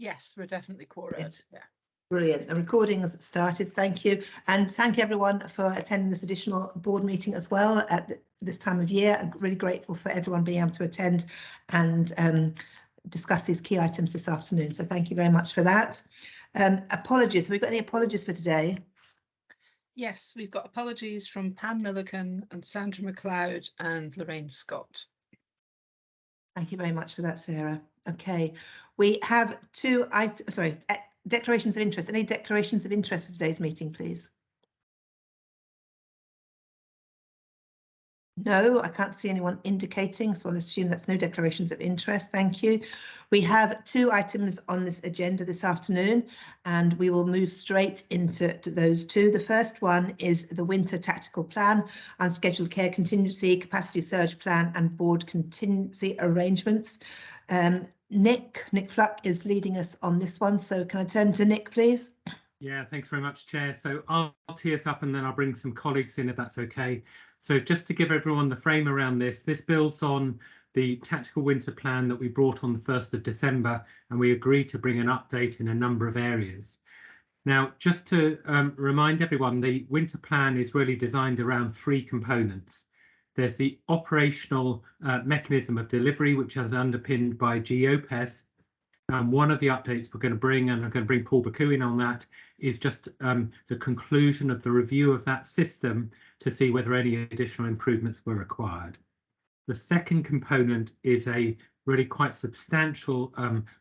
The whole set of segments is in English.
Yes, we're definitely quorate. Yeah. Brilliant. And recordings started. Thank you. And thank you everyone for attending this additional board meeting as well at this time of year. I'm really grateful for everyone being able to attend and discuss these key items this afternoon. So thank you very much for that. Apologies. Have we got any apologies for today? Yes, we've got apologies from Pam Millican and Sandra McLeod and Lorraine Scott. Thank you very much for that, Sarah. Okay, we have declarations of interest. Any declarations of interest for today's meeting, please? No, I can't see anyone indicating, so I'll assume that's no declarations of interest. Thank you. We have 2 items on this agenda this afternoon, and we will move straight into those 2. The first one is the Winter Tactical Plan, Unscheduled Care Contingency, Capacity Surge Plan and Board Contingency Arrangements. Nick Fluck is leading us on this one, so can I turn to Nick, please? Yeah, thanks very much, Chair. So I'll tee us up and then I'll bring some colleagues in if that's okay. So just to give everyone the frame around this builds on the tactical winter plan that we brought on the 1st of December, and we agreed to bring an update in a number of areas. Now, just to remind everyone, the winter plan is really designed around 3 components. There's the operational mechanism of delivery, which is underpinned by GOPES. One of the updates we're going to bring, and I'm going to bring Paul Baku in on that, is just the conclusion of the review of that system to see whether any additional improvements were required. The second component is a really quite substantial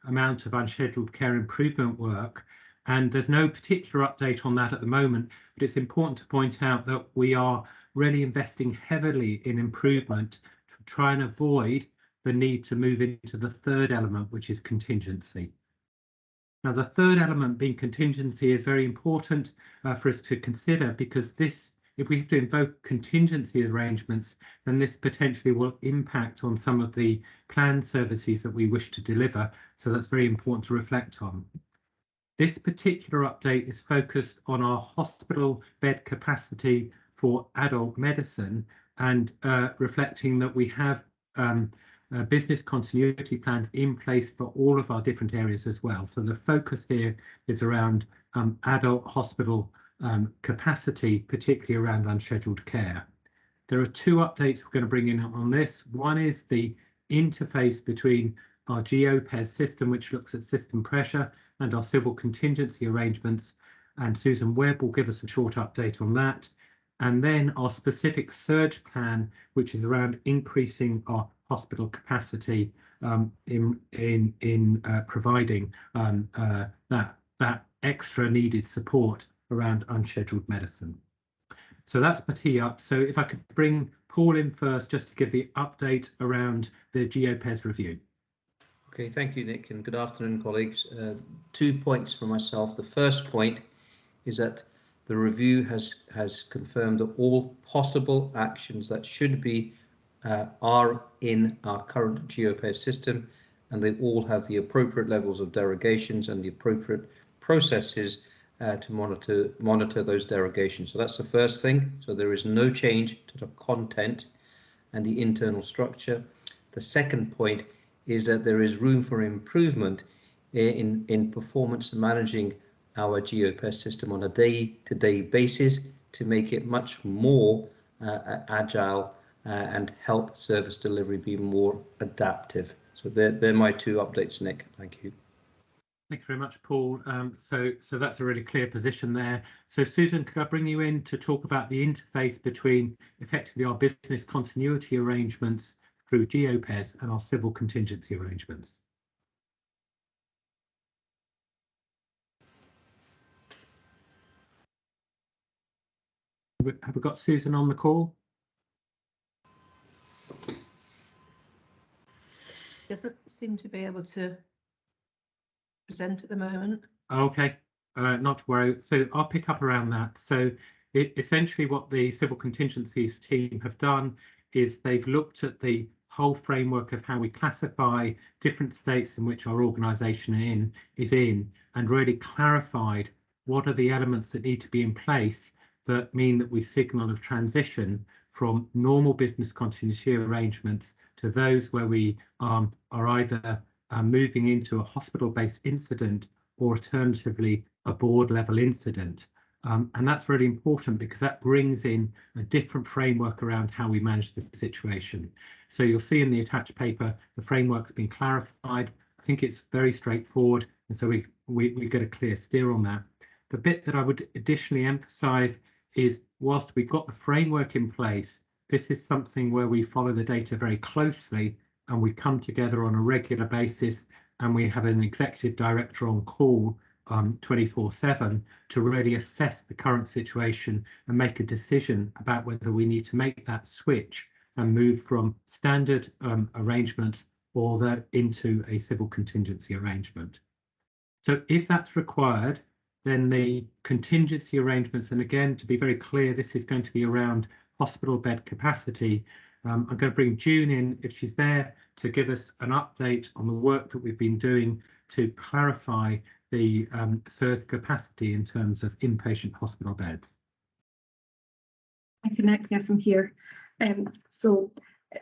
amount of unscheduled care improvement work, and there's no particular update on that at the moment, but it's important to point out that we are really investing heavily in improvement to try and avoid the need to move into the third element, which is contingency. Now, the third element being contingency is very important for us to consider, because this, if we have to invoke contingency arrangements, then this potentially will impact on some of the planned services that we wish to deliver. So that's very important to reflect on. This particular update is focused on our hospital bed capacity for adult medicine and reflecting that we have business continuity plans in place for all of our different areas as well. So the focus here is around adult hospital capacity, particularly around unscheduled care. There are 2 updates we're going to bring in on this. One is the interface between our GOPES system, which looks at system pressure, and our civil contingency arrangements. And Susan Webb will give us a short update on that. And then our specific surge plan, which is around increasing our hospital capacity in providing that extra needed support around unscheduled medicine. So that's my tee up. So if I could bring Paul in first, just to give the update around the GOPES review. Okay, thank you, Nick, and good afternoon, colleagues. 2 points for myself. The first point is that the review has confirmed that all possible actions that should be are in our current GOPES system, and they all have the appropriate levels of derogations and the appropriate processes to monitor those derogations. So that's the first thing. So there is no change to the content and the internal structure. The second point is that there is room for improvement in performance and managing our GOPES system on a day-to-day basis to make it much more agile and help service delivery be more adaptive. So they're my 2 updates, Nick. Thank you. Thank you very much, Paul. So that's a really clear position there. So Susan, could I bring you in to talk about the interface between effectively our business continuity arrangements through GOPES and our civil contingency arrangements? Have we got Susan on the call? Doesn't seem to be able to present at the moment. Okay, not to worry. So I'll pick up around that. So essentially what the civil contingencies team have done is they've looked at the whole framework of how we classify different states in which our organisation is in and really clarified what are the elements that need to be in place that mean that we signal a transition from normal business continuity arrangements to those where we are either moving into a hospital-based incident or alternatively a board level incident. And that's really important because that brings in a different framework around how we manage the situation. So you'll see in the attached paper, the framework's been clarified. I think it's very straightforward, and so we get a clear steer on that. The bit that I would additionally emphasise is whilst we've got the framework in place, this is something where we follow the data very closely and we come together on a regular basis, and we have an executive director on call 24/7 to really assess the current situation and make a decision about whether we need to make that switch and move from standard arrangements or into a civil contingency arrangement. So if that's required, then the contingency arrangements, and again, to be very clear, this is going to be around hospital bed capacity. I'm going to bring June in, if she's there, to give us an update on the work that we've been doing to clarify the third capacity in terms of inpatient hospital beds. Thank you, Nick. Yes, I'm here. So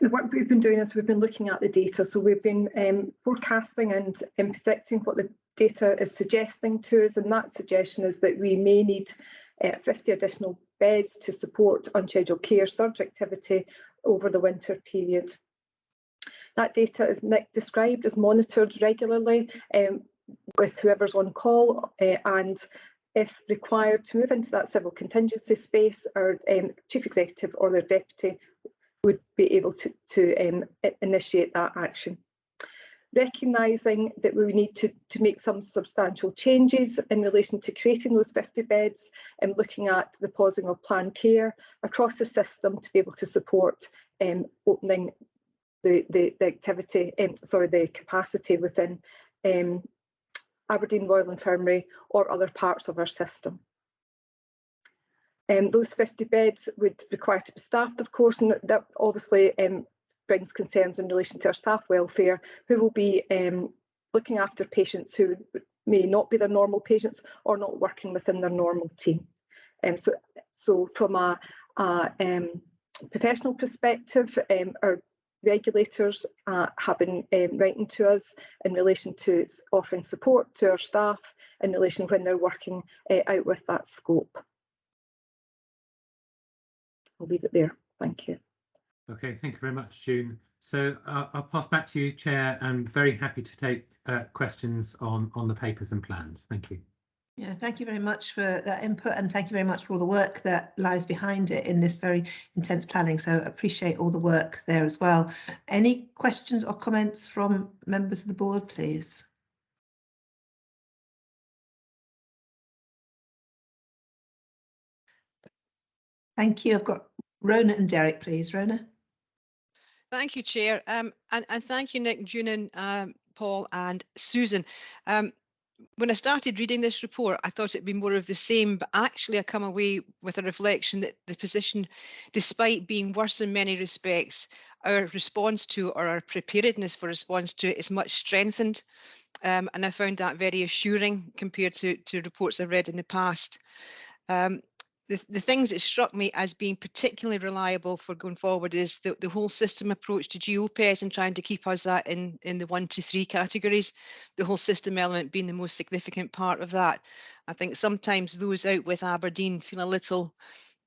the work we've been doing is we've been looking at the data. So we've been forecasting and predicting what the data is suggesting to us, and that suggestion is that we may need 50 additional beds to support unscheduled care surge activity over the winter period. That data, as Nick described, is monitored regularly with whoever's on call, and if required to move into that civil contingency space, our chief executive or their deputy would be able to initiate that action. Recognising that we need to make some substantial changes in relation to creating those 50 beds and looking at the pausing of planned care across the system to be able to support opening the activity, the capacity within Aberdeen Royal Infirmary or other parts of our system. Those 50 beds would require to be staffed, of course, and that obviously brings concerns in relation to our staff welfare, who will be looking after patients who may not be their normal patients or not working within their normal team. So from a professional perspective, our regulators have been writing to us in relation to offering support to our staff in relation when they're working out with that scope. I'll leave it there. Thank you. Okay, thank you very much, June. So I'll pass back to you, Chair. I'm very happy to take questions on the papers and plans. Thank you. Yeah, thank you very much for that input, and thank you very much for all the work that lies behind it in this very intense planning. So I appreciate all the work there as well. Any questions or comments from members of the board, please? Thank you. I've got Rona and Derek, please. Rona. Thank you, Chair, and thank you, Nick, June, and Paul and Susan. When I started reading this report, I thought it'd be more of the same, but actually I come away with a reflection that the position, despite being worse in many respects, our response to, or our preparedness for response to it, is much strengthened. And I found that very assuring compared to reports I've read in the past. The things that struck me as being particularly reliable for going forward is the whole system approach to GOPES and trying to keep us that in the 1 to 3 categories, the whole system element being the most significant part of that. I think sometimes those out with Aberdeen feel a little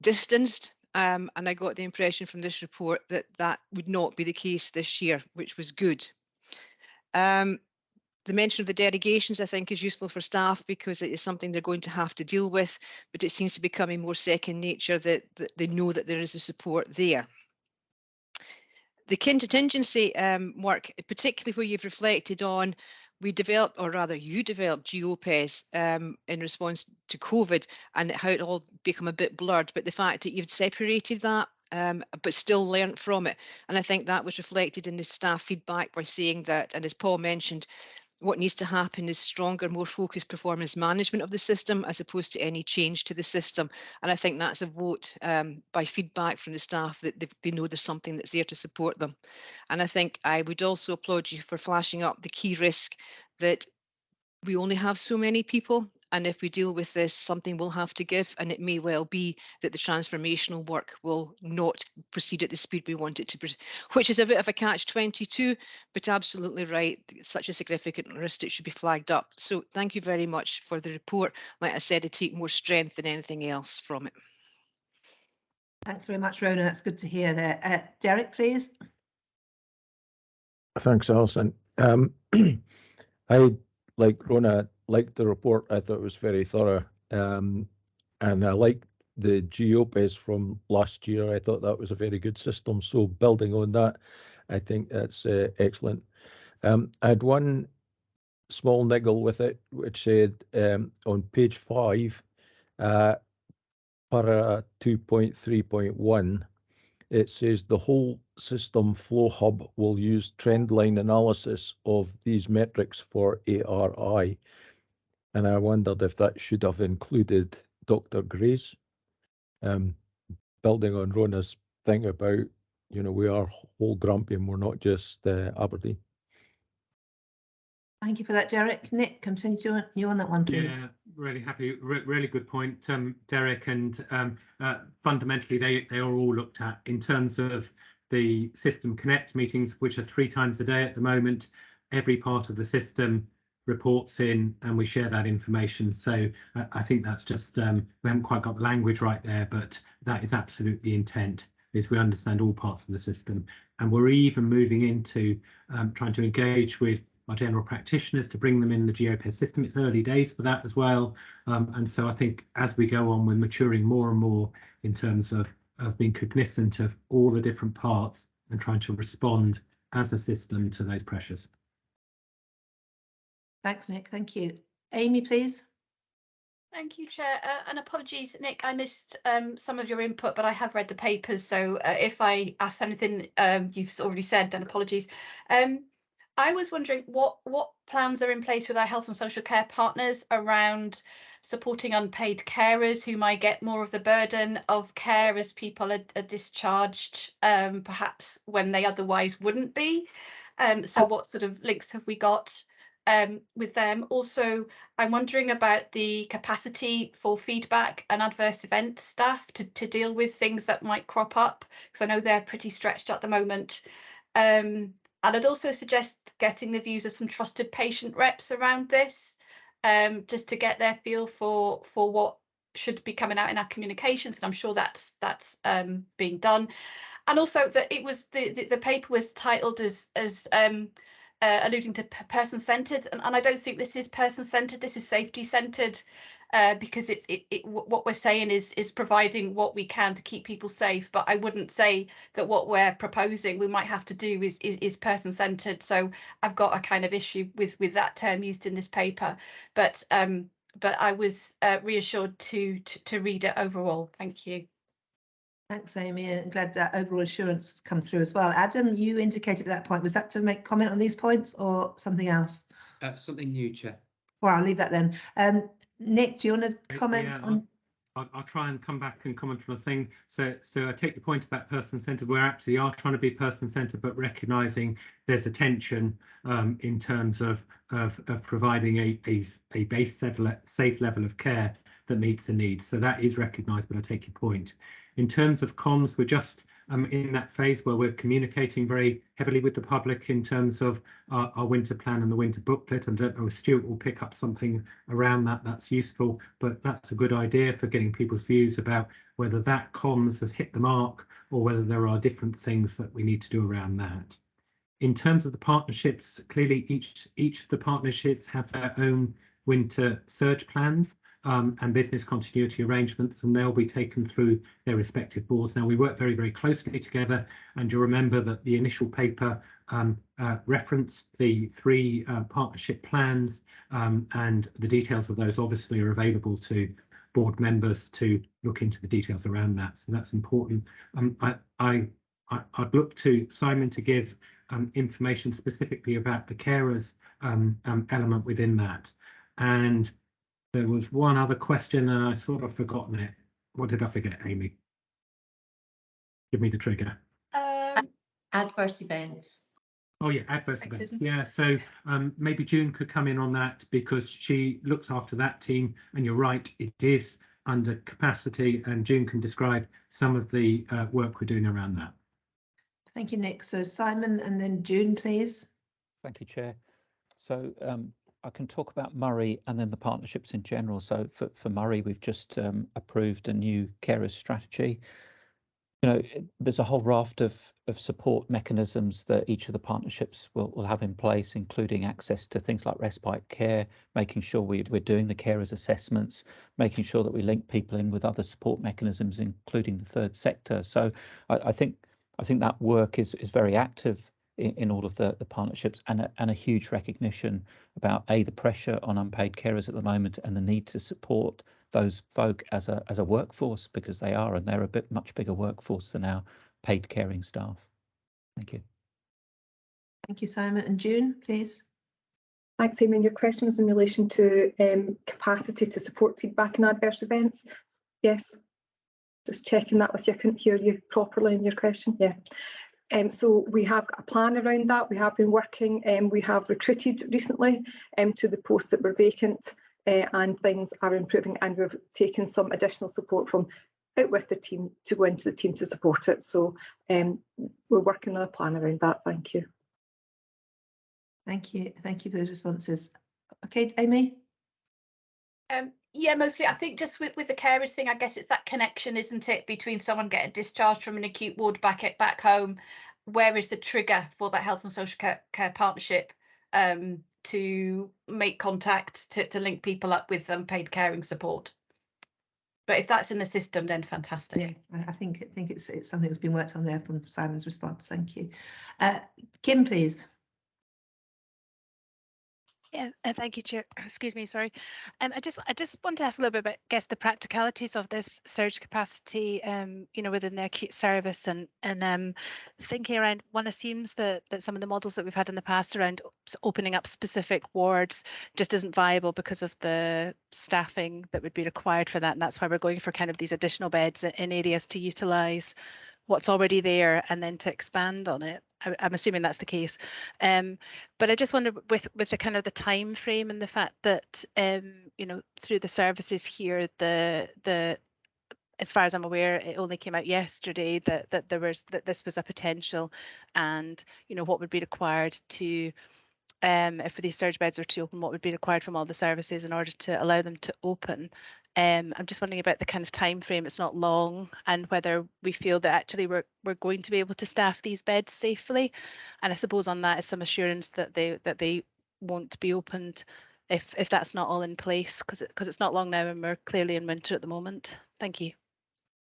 distanced, and I got the impression from this report that that would not be the case this year, which was good. The mention of the derogations, I think, is useful for staff because it is something they're going to have to deal with, but it seems to be becoming more second nature that they know that there is a support there. The contingency work, particularly where you've reflected on, we developed, or rather you developed GOPES in response to COVID and how it all become a bit blurred, but the fact that you've separated that but still learnt from it. And I think that was reflected in the staff feedback by saying that, and as Paul mentioned, what needs to happen is stronger, more focused performance management of the system as opposed to any change to the system. And I think that's a vote by feedback from the staff that they know there's something that's there to support them. And I think I would also applaud you for flashing up the key risk that we only have so many people And if we deal with this, something will have to give, and it may well be that the transformational work will not proceed at the speed we want it to, which is a bit of a catch-22, but absolutely right. It's such a significant risk, it should be flagged up. So thank you very much for the report. Like I said, I take more strength than anything else from it. Thanks very much, Rona. That's good to hear there. Derek, please. Thanks, Alison. I, like Rona, liked the report. I thought it was very thorough. And I liked the GOPES from last year. I thought that was a very good system. So building on that, I think that's excellent. I had one small niggle with it, which said on page 5, para 2.3.1, it says the whole system flow hub will use trend line analysis of these metrics for ARI. And I wondered if that should have included Dr. Gray's. Building on Rona's thing about, you know, we are whole Grampian, we're not just Aberdeen. Thank you for that, Derek. Nick, continue you on that one, please. Yeah, really happy. Really good point, Derek. And fundamentally, they are all looked at in terms of the System Connect meetings, which are 3 times a day at the moment. Every part of the system reports in, and we share that information. So I think that's just we haven't quite got the language right there, but that is absolutely intent. Is we understand all parts of the system, and we're even moving into trying to engage with our general practitioners to bring them in the GOPES system. It's early days for that as well, and so I think as we go on, we're maturing more and more in terms of being cognizant of all the different parts and trying to respond as a system to those pressures. Thanks, Nick. Thank you. Amy, please. Thank you, Chair. And apologies, Nick, I missed some of your input, but I have read the papers. So if I asked anything you've already said, then apologies. I was wondering what plans are in place with our health and social care partners around supporting unpaid carers who might get more of the burden of care as people are discharged, perhaps when they otherwise wouldn't be. So what sort of links have we got with them? Also, I'm wondering about the capacity for feedback and adverse event staff to deal with things that might crop up, because I know they're pretty stretched at the moment. And I'd also suggest getting the views of some trusted patient reps around this, just to get their feel for what should be coming out in our communications, and I'm sure that's being done. And also that it was the paper was titled as alluding to person-centered, and I don't think this is person-centered. This is safety-centered, because what we're saying is providing what we can to keep people safe. But I wouldn't say that what we're proposing we might have to do is person-centered. So I've got a kind of issue with that term used in this paper. But I was reassured to read it overall. Thank you. Thanks, Amy, and glad that overall assurance has come through as well. Adam, you indicated at that point, was that to make comment on these points or something else? Something new, Chair. Well, I'll leave that then. Nick, do you want to comment on? I'll try and come back and comment on a thing. So I take your point about person-centered. We actually are trying to be person-centered, but recognising there's a tension in terms of providing a base safe level of care that meets the needs. So that is recognised, but I take your point. In terms of comms, we're just in that phase where we're communicating very heavily with the public in terms of our winter plan and the winter booklet. I don't know if Stuart will pick up something around that. That's useful, but that's a good idea for getting people's views about whether that comms has hit the mark or whether there are different things that we need to do around that. In terms of the partnerships, clearly each of the partnerships have their own winter surge plans. And business continuity arrangements, and they'll be taken through their respective boards. Now, we work very, very closely together, and you'll remember that the initial paper referenced the 3 partnership plans, and the details of those obviously are available to board members to look into the details around that. So that's important. I'd look to Simon to give information specifically about the carers element within that. And there was one other question and I sort of forgotten it. What did I forget, Amy? Give me the trigger. Adverse events. Oh yeah, adverse Thanks, events. Susan. Yeah, so maybe June could come in on that because she looks after that team. And you're right, it is under capacity, and June can describe some of the work we're doing around that. Thank you, Nick. So Simon and then June, please. Thank you, Chair. So I can talk about Murray and then the partnerships in general. So for Murray, we've just approved a new carers strategy. You know, there's a whole raft of support mechanisms that each of the partnerships will have in place, including access to things like respite care, making sure we're doing the carers assessments, making sure that we link people in with other support mechanisms, including the third sector. So I think that work is very active in all of the partnerships, and a huge recognition about the pressure on unpaid carers at the moment and the need to support those folk as a workforce, because they're a much bigger workforce than our paid caring staff. Thank you. Thank you, Simon. And June, please. Thanks, Amy. Your question was in relation to capacity to support feedback in adverse events. Yes, just checking that with you. I couldn't hear you properly in your question. Yeah. So we have a plan around that. We have been working. We have recruited recently to the posts that were vacant, and things are improving. And we've taken some additional support from out with the team to go into the team to support it. So we're working on a plan around that. Thank you. Thank you. Thank you for those responses. Okay, Amy. Yeah, mostly I think just with the carers thing, I guess it's that connection, isn't it, between someone getting discharged from an acute ward back home. Where is the trigger for that health and social care partnership to make contact, to link people up with paid caring support? But if that's in the system, then fantastic. Yeah, I think it's something that's been worked on there from Simon's response. Thank you. Kim, please. Yeah, thank you, Chair. Excuse me, sorry. I just want to ask a little bit about, I guess, the practicalities of this surge capacity, you know, within the acute service, and thinking around. One assumes that some of the models that we've had in the past around opening up specific wards just isn't viable because of the staffing that would be required for that, and that's why we're going for kind of these additional beds in areas to utilise what's already there and then to expand on it. I'm assuming that's the case, but I just wonder with the kind of the time frame and the fact that you know, through the services here, the as far as I'm aware, it only came out yesterday that this was a potential, and you know, what would be required to if these surge beds were to open, what would be required from all the services in order to allow them to open. I'm just wondering about the kind of time frame. It's not long, and whether we feel that actually we're going to be able to staff these beds safely. And I suppose on that is some assurance that they won't be opened if that's not all in place, because it's not long now and we're clearly in winter at the moment. Thank you.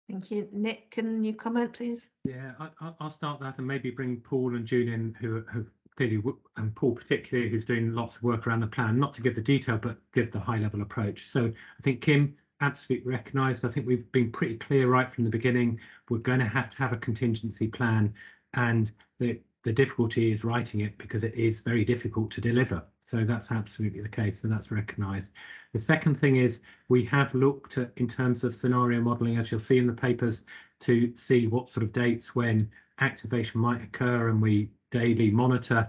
Thank you. Nick, can you comment, please? Yeah, I'll start that and maybe bring Paul and June in, who have clearly, and Paul particularly, who's doing lots of work around the plan, not to give the detail, but give the high level approach. So I think Kim absolutely recognised. I think we've been pretty clear right from the beginning. We're going to have a contingency plan, and the difficulty is writing it because it is very difficult to deliver. So that's absolutely the case, and that's recognised. The second thing is we have looked at, in terms of scenario modelling, as you'll see in the papers, to see what sort of dates when activation might occur, and we daily monitor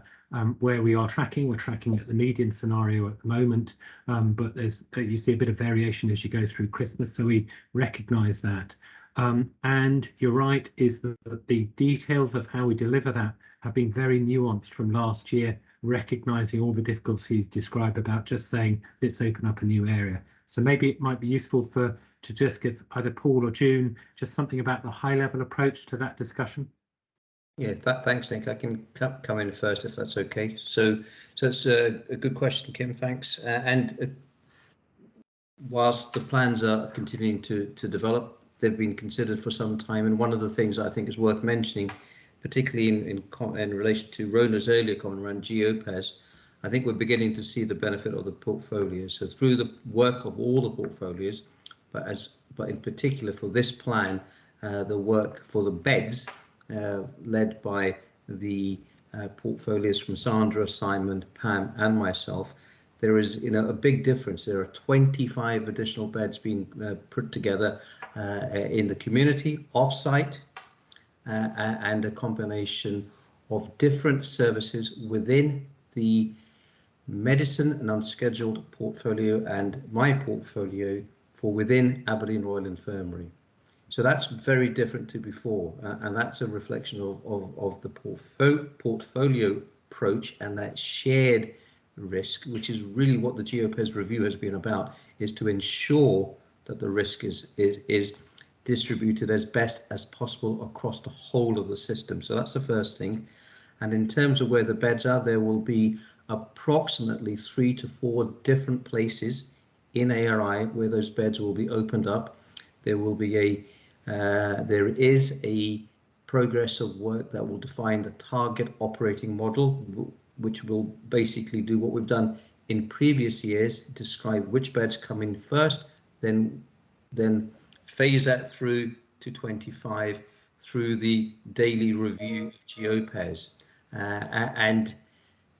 where we are tracking. We're tracking at the median scenario at the moment, but there's you see a bit of variation as you go through Christmas, so we recognise that. And you're right, is that the details of how we deliver that have been very nuanced from last year, recognising all the difficulties described about just saying let's open up a new area. So maybe it might be useful to just give either Paul or June just something about the high level approach to that discussion. Yeah, thanks, Nick. I can come in first if that's okay. So it's a good question, Kim. Thanks. And whilst the plans are continuing to develop, they've been considered for some time. And one of the things I think is worth mentioning, particularly in relation to Rona's earlier comment around GOPES, I think we're beginning to see the benefit of the portfolio. So through the work of all the portfolios, but in particular for this plan, the work for the beds, led by the portfolios from Sandra, Simon, Pam and myself, there is a big difference. There are 25 additional beds being put together in the community, off-site, and a combination of different services within the medicine and unscheduled portfolio and my portfolio for within Aberdeen Royal Infirmary. So that's very different to before, and that's a reflection of the portfolio approach and that shared risk, which is really what the GOPES review has been about, is to ensure that the risk is distributed as best as possible across the whole of the system. So that's the first thing. And in terms of where the beds are, there will be approximately 3 to 4 different places in ARI where those beds will be opened up. There will be there is a progress of work that will define the target operating model, which will basically do what we've done in previous years, describe which beds come in first, then phase that through to 25 through the daily review of GOPES. And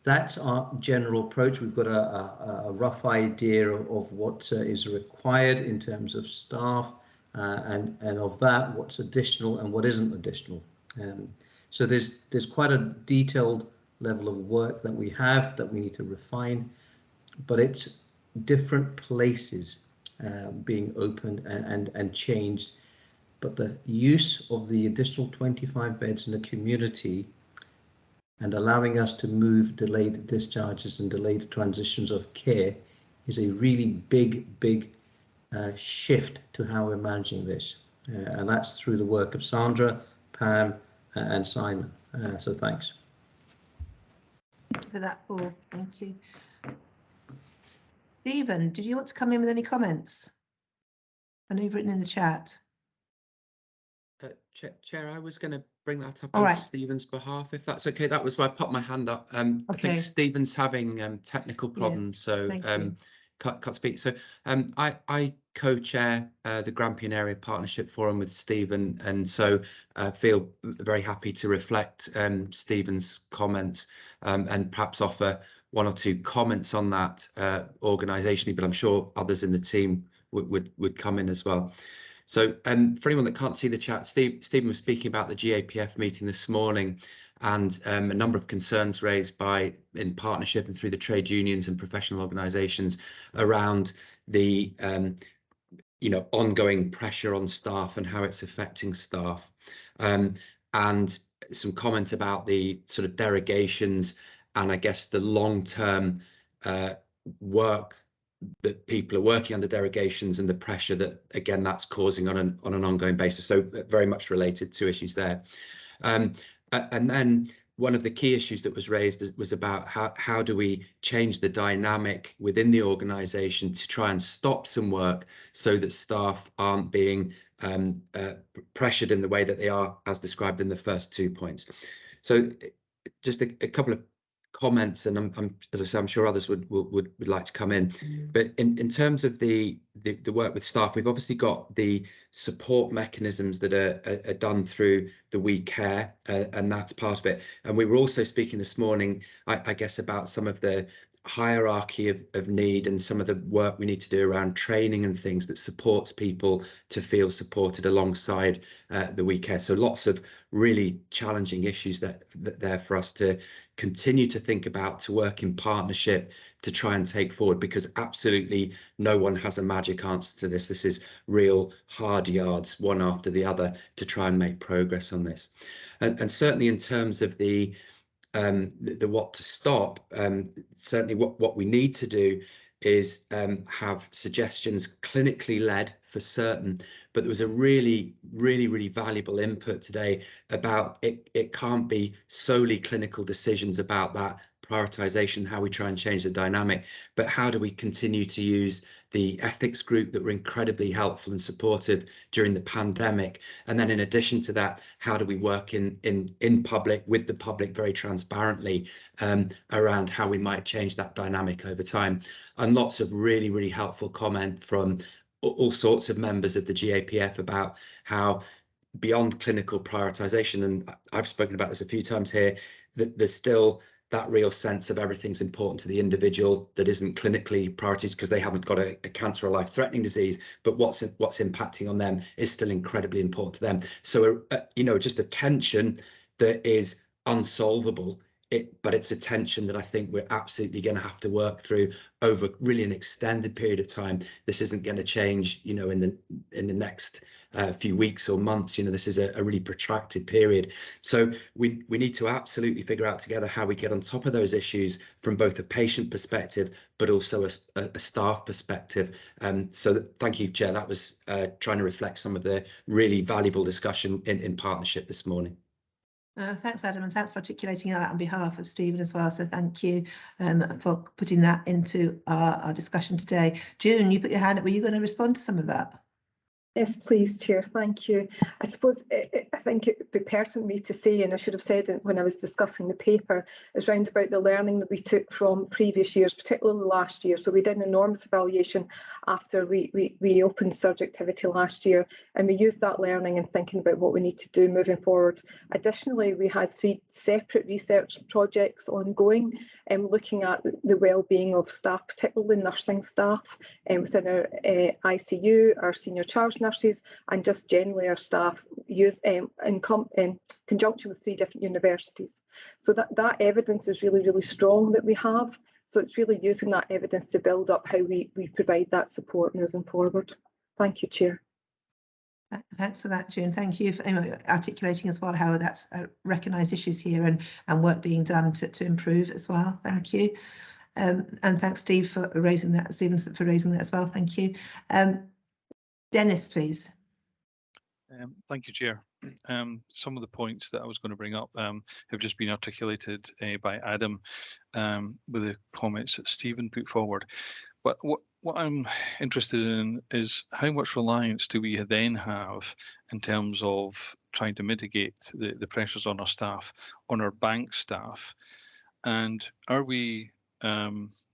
that's our general approach. We've got a rough idea of what is required in terms of staff, and of that, what's additional and what isn't additional. So there's quite a detailed level of work that we have that we need to refine, but it's different places being opened and changed. But the use of the additional 25 beds in the community and allowing us to move delayed discharges and delayed transitions of care is a really big shift to how we're managing this. And that's through the work of Sandra, Pam, and Simon. So thanks. Thank you for that, Paul. Thank you. Stephen, did you want to come in with any comments? I know you've written in the chat. Chair, I was going to bring that up All on right. Stephen's behalf, if that's okay. That was why I popped my hand up. I Okay. think Stephen's having technical problems, so can't speak. So I co-chair the Grampian Area Partnership Forum with Stephen, and so feel very happy to reflect Stephen's comments and perhaps offer 1 or 2 comments on that organisationally, but I'm sure others in the team would come in as well. So for anyone that can't see the chat, Stephen was speaking about the GAPF meeting this morning and a number of concerns raised in partnership and through the trade unions and professional organisations around the ongoing pressure on staff and how it's affecting staff, and some comment about the sort of derogations and I guess the long-term work that people are working under derogations and the pressure that again that's causing on an ongoing basis. So very much related to issues there. And then one of the key issues that was raised was about how do we change the dynamic within the organisation to try and stop some work so that staff aren't being pressured in the way that they are as described in the first 2 points. So just a couple of comments, and as I say, I'm sure others would like to come in. But in terms of the work with staff, we've obviously got the support mechanisms that are done through the We Care, and that's part of it. And we were also speaking this morning, I guess, about some of the hierarchy of need and some of the work we need to do around training and things that supports people to feel supported alongside the We Care. So lots of really challenging issues that there for us to continue to think about, to work in partnership, to try and take forward, because absolutely no one has a magic answer to this. This is real hard yards, one after the other, to try and make progress on this. And certainly in terms of the what to stop, certainly what we need to do is have suggestions clinically led for certain, but there was a really valuable input today about it can't be solely clinical decisions about that prioritization, how we try and change the dynamic, but how do we continue to use the ethics group that were incredibly helpful and supportive during the pandemic, and then in addition to that, how do we work in public with the public very transparently around how we might change that dynamic over time. And lots of really helpful comment from all sorts of members of the GAPF about how beyond clinical prioritization, and I've spoken about this a few times here, that there's still that real sense of everything's important to the individual that isn't clinically priorities because they haven't got a cancer or life-threatening disease, but what's impacting on them is still incredibly important to them. So just a tension that is unsolvable. But it's a tension that I think we're absolutely going to have to work through over really an extended period of time. This isn't going to change, you know, in the next few weeks or months. You know, this is a really protracted period. So we need to absolutely figure out together how we get on top of those issues from both a patient perspective, but also a staff perspective. So thank you, Chair. That was trying to reflect some of the really valuable discussion in partnership this morning. Thanks, Adam, and thanks for articulating that on behalf of Stephen as well. So thank you for putting that into our discussion today. June, you put your hand up. Were you going to respond to some of that? Yes, please, Chair. Thank you. I suppose I think it would be pertinent for me to say, and I should have said it when I was discussing the paper, is round about the learning that we took from previous years, particularly last year. So we did an enormous evaluation after we opened surge activity last year, and we used that learning in thinking about what we need to do moving forward. Additionally, we had 3 separate research projects ongoing, looking at the well-being of staff, particularly nursing staff, within our ICU, our senior charge nurses, and just generally our staff use in conjunction with 3 different universities. So that evidence is really strong that we have. So it's really using that evidence to build up how we provide that support moving forward. Thank you, Chair. Thanks for that, June. Thank you for articulating as well how that's recognised issues here and work being done to improve as well. Thank you. And thanks, Steve, for raising that. Stephen, for raising that as well. Thank you. Dennis, please. Thank you, Chair. Some of the points that I was going to bring up have just been articulated by Adam with the comments that Stephen put forward. But what I'm interested in is how much reliance do we then have in terms of trying to mitigate the pressures on our staff, on our bank staff, and are we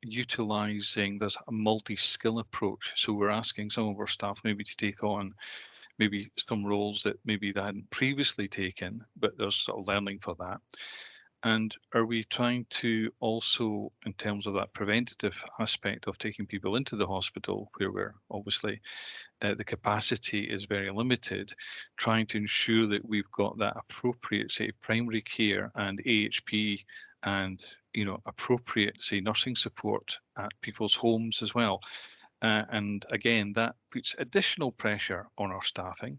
utilising this multi-skill approach? So we're asking some of our staff maybe to take on maybe some roles that maybe they hadn't previously taken, but there's sort of learning for that. And are we trying to also, in terms of that preventative aspect of taking people into the hospital, where we're obviously the capacity is very limited, trying to ensure that we've got that appropriate, say, primary care and AHP and, you know, appropriate, say, nursing support at people's homes as well. And again, that puts additional pressure on our staffing.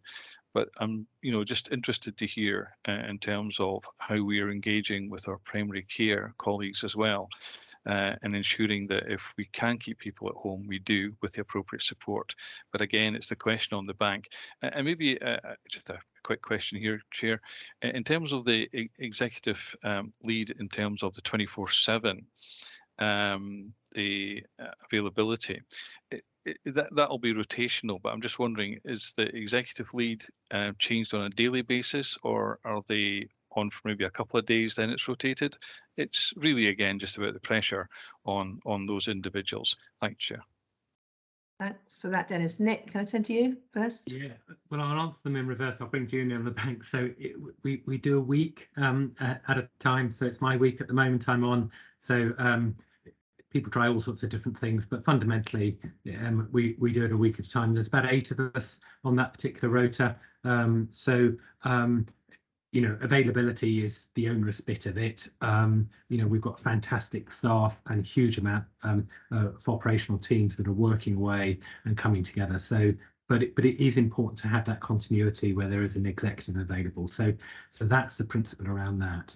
But I'm, you know, just interested to hear in terms of how we are engaging with our primary care colleagues as well, and ensuring that if we can keep people at home, we do with the appropriate support. But again, it's the question on the bank. And maybe just a quick question here, Chair. In terms of the executive lead, in terms of the 24/7 the availability, that'll be rotational, but I'm just wondering, is the executive lead changed on a daily basis, or are they on for maybe a couple of days, then it's rotated? It's really, again, just about the pressure on those individuals. Thanks, Chair. Thanks for that, Dennis. Nick, can I turn to you first? Yeah, well, I'll answer them in reverse. I'll bring June on the bank. So we do a week at a time. So it's my week at the moment I'm on. So people try all sorts of different things, but fundamentally we do it a week at a time. There's about 8 of us on that particular rota. You know, availability is the onerous bit of it. You know, we've got fantastic staff and huge amount of operational teams that are working away and coming together. So, but it is important to have that continuity where there is an executive available. So that's the principle around that.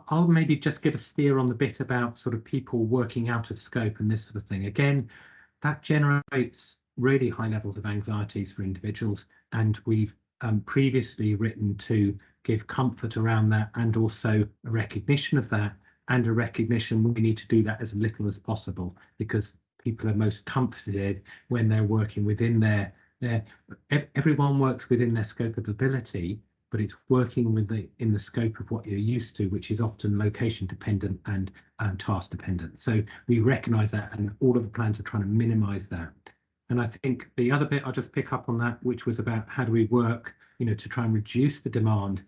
I'll maybe just give a steer on the bit about sort of people working out of scope and this sort of thing. Again, that generates really high levels of anxieties for individuals, and we've previously written to give comfort around that, and also a recognition of that, and a recognition we need to do that as little as possible, because people are most comforted when they're working within their everyone works within their scope of ability, but it's working in the scope of what you're used to, which is often location dependent and task dependent. So we recognise that, and all of the plans are trying to minimise that. And I think the other bit I'll just pick up on that, which was about how do we work, you know, to try and reduce the demand.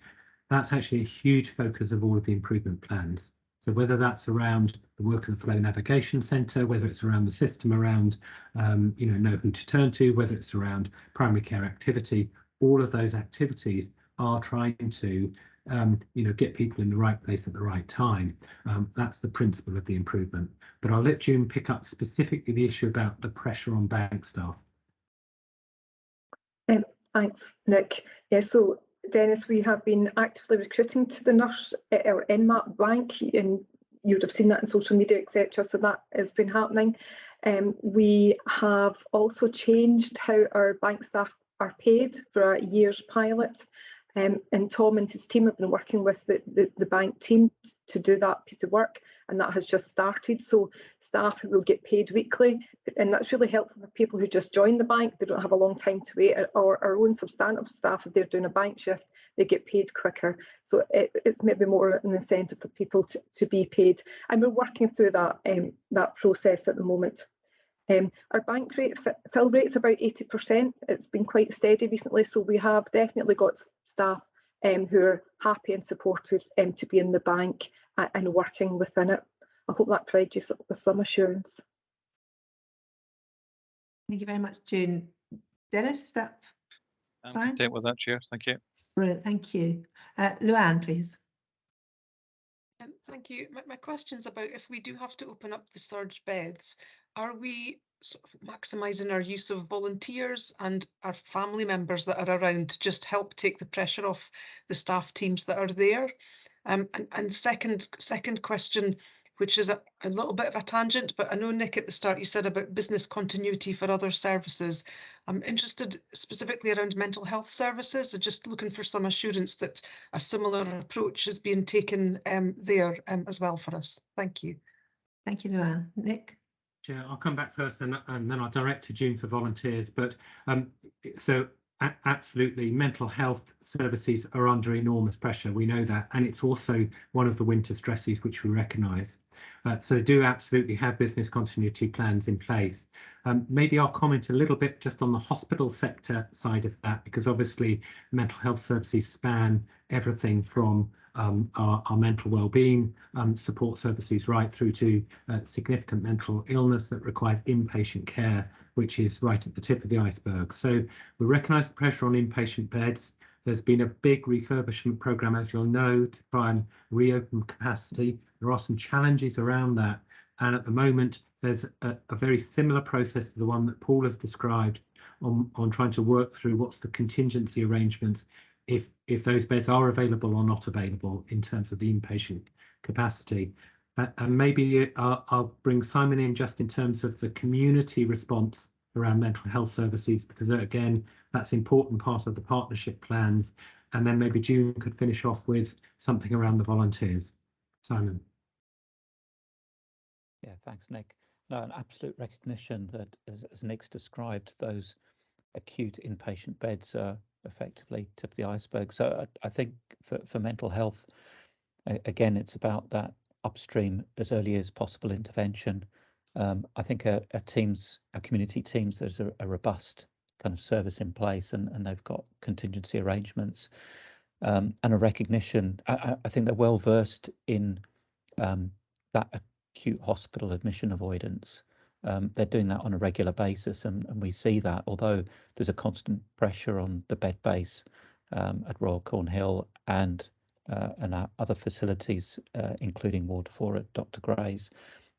That's actually a huge focus of all of the improvement plans. So whether that's around the work of the Flow Navigation Centre, whether it's around the system around, you know who to turn to, whether it's around primary care activity, all of those activities are trying to get people in the right place at the right time. That's the principle of the improvement. But I'll let June pick up specifically the issue about the pressure on bank staff. Thanks, Nick. Yeah, so Dennis, we have been actively recruiting to the nurse at our NMAP bank, and you would have seen that in social media, etc. So that has been happening. We have also changed how our bank staff are paid for a year's pilot. And Tom and his team have been working with the bank team to do that piece of work, and that has just started. So staff will get paid weekly, and that's really helpful for people who just joined the bank. They don't have a long time to wait, or our own substantive staff, if they're doing a bank shift, they get paid quicker. So it's maybe more an incentive for people to be paid. And we're working through that process at the moment. Our bank rate fill rate is about 80%. It's been quite steady recently, so we have definitely got staff who are happy and supportive to be in the bank and working within it. I hope that provides you with some assurance. Thank you very much, June. Dennis, is that I'm fine? content with that, Chair. Thank you. Brilliant, thank you. Luann, please. Thank you. My question's about, if we do have to open up the surge beds, are we sort of maximising our use of volunteers and our family members that are around to just help take the pressure off the staff teams that are there? And second question, which is a little bit of a tangent, but I know, Nick, at the start you said about business continuity for other services. I'm interested specifically around mental health services, so just looking for some assurance that a similar approach is being taken there as well for us. Thank you. Thank you, Luann. Nick? Yeah, I'll come back first and then I'll direct to June for volunteers. But so absolutely, mental health services are under enormous pressure. We know that, and it's also one of the winter stresses which we recognise. So do absolutely have business continuity plans in place. Maybe I'll comment a little bit just on the hospital sector side of that, because obviously mental health services span everything from our mental well-being support services right through to significant mental illness that requires inpatient care, which is right at the tip of the iceberg. So we recognise the pressure on inpatient beds. There's been a big refurbishment programme, as you'll know, to try and reopen capacity. There are some challenges around that. And at the moment, there's a very similar process to the one that Paul has described on trying to work through what's the contingency arrangements if those beds are available or not available in terms of the inpatient capacity. And maybe I'll bring Simon in just in terms of the community response around mental health services, because again, that's an important part of the partnership plans. And then maybe June could finish off with something around the volunteers. Simon. Yeah, thanks, Nick. No, an absolute recognition that, as Nick's described, those acute inpatient beds are effectively tip of the iceberg. So I think for mental health, again, it's about that upstream as early as possible intervention. I think our community teams, there's a robust kind of service in place, and they've got contingency arrangements and a recognition. I think they're well versed in that acute hospital admission avoidance. They're doing that on a regular basis, and we see that, although there's a constant pressure on the bed base at Royal Cornhill and our other facilities, including Ward 4 at Dr. Gray's.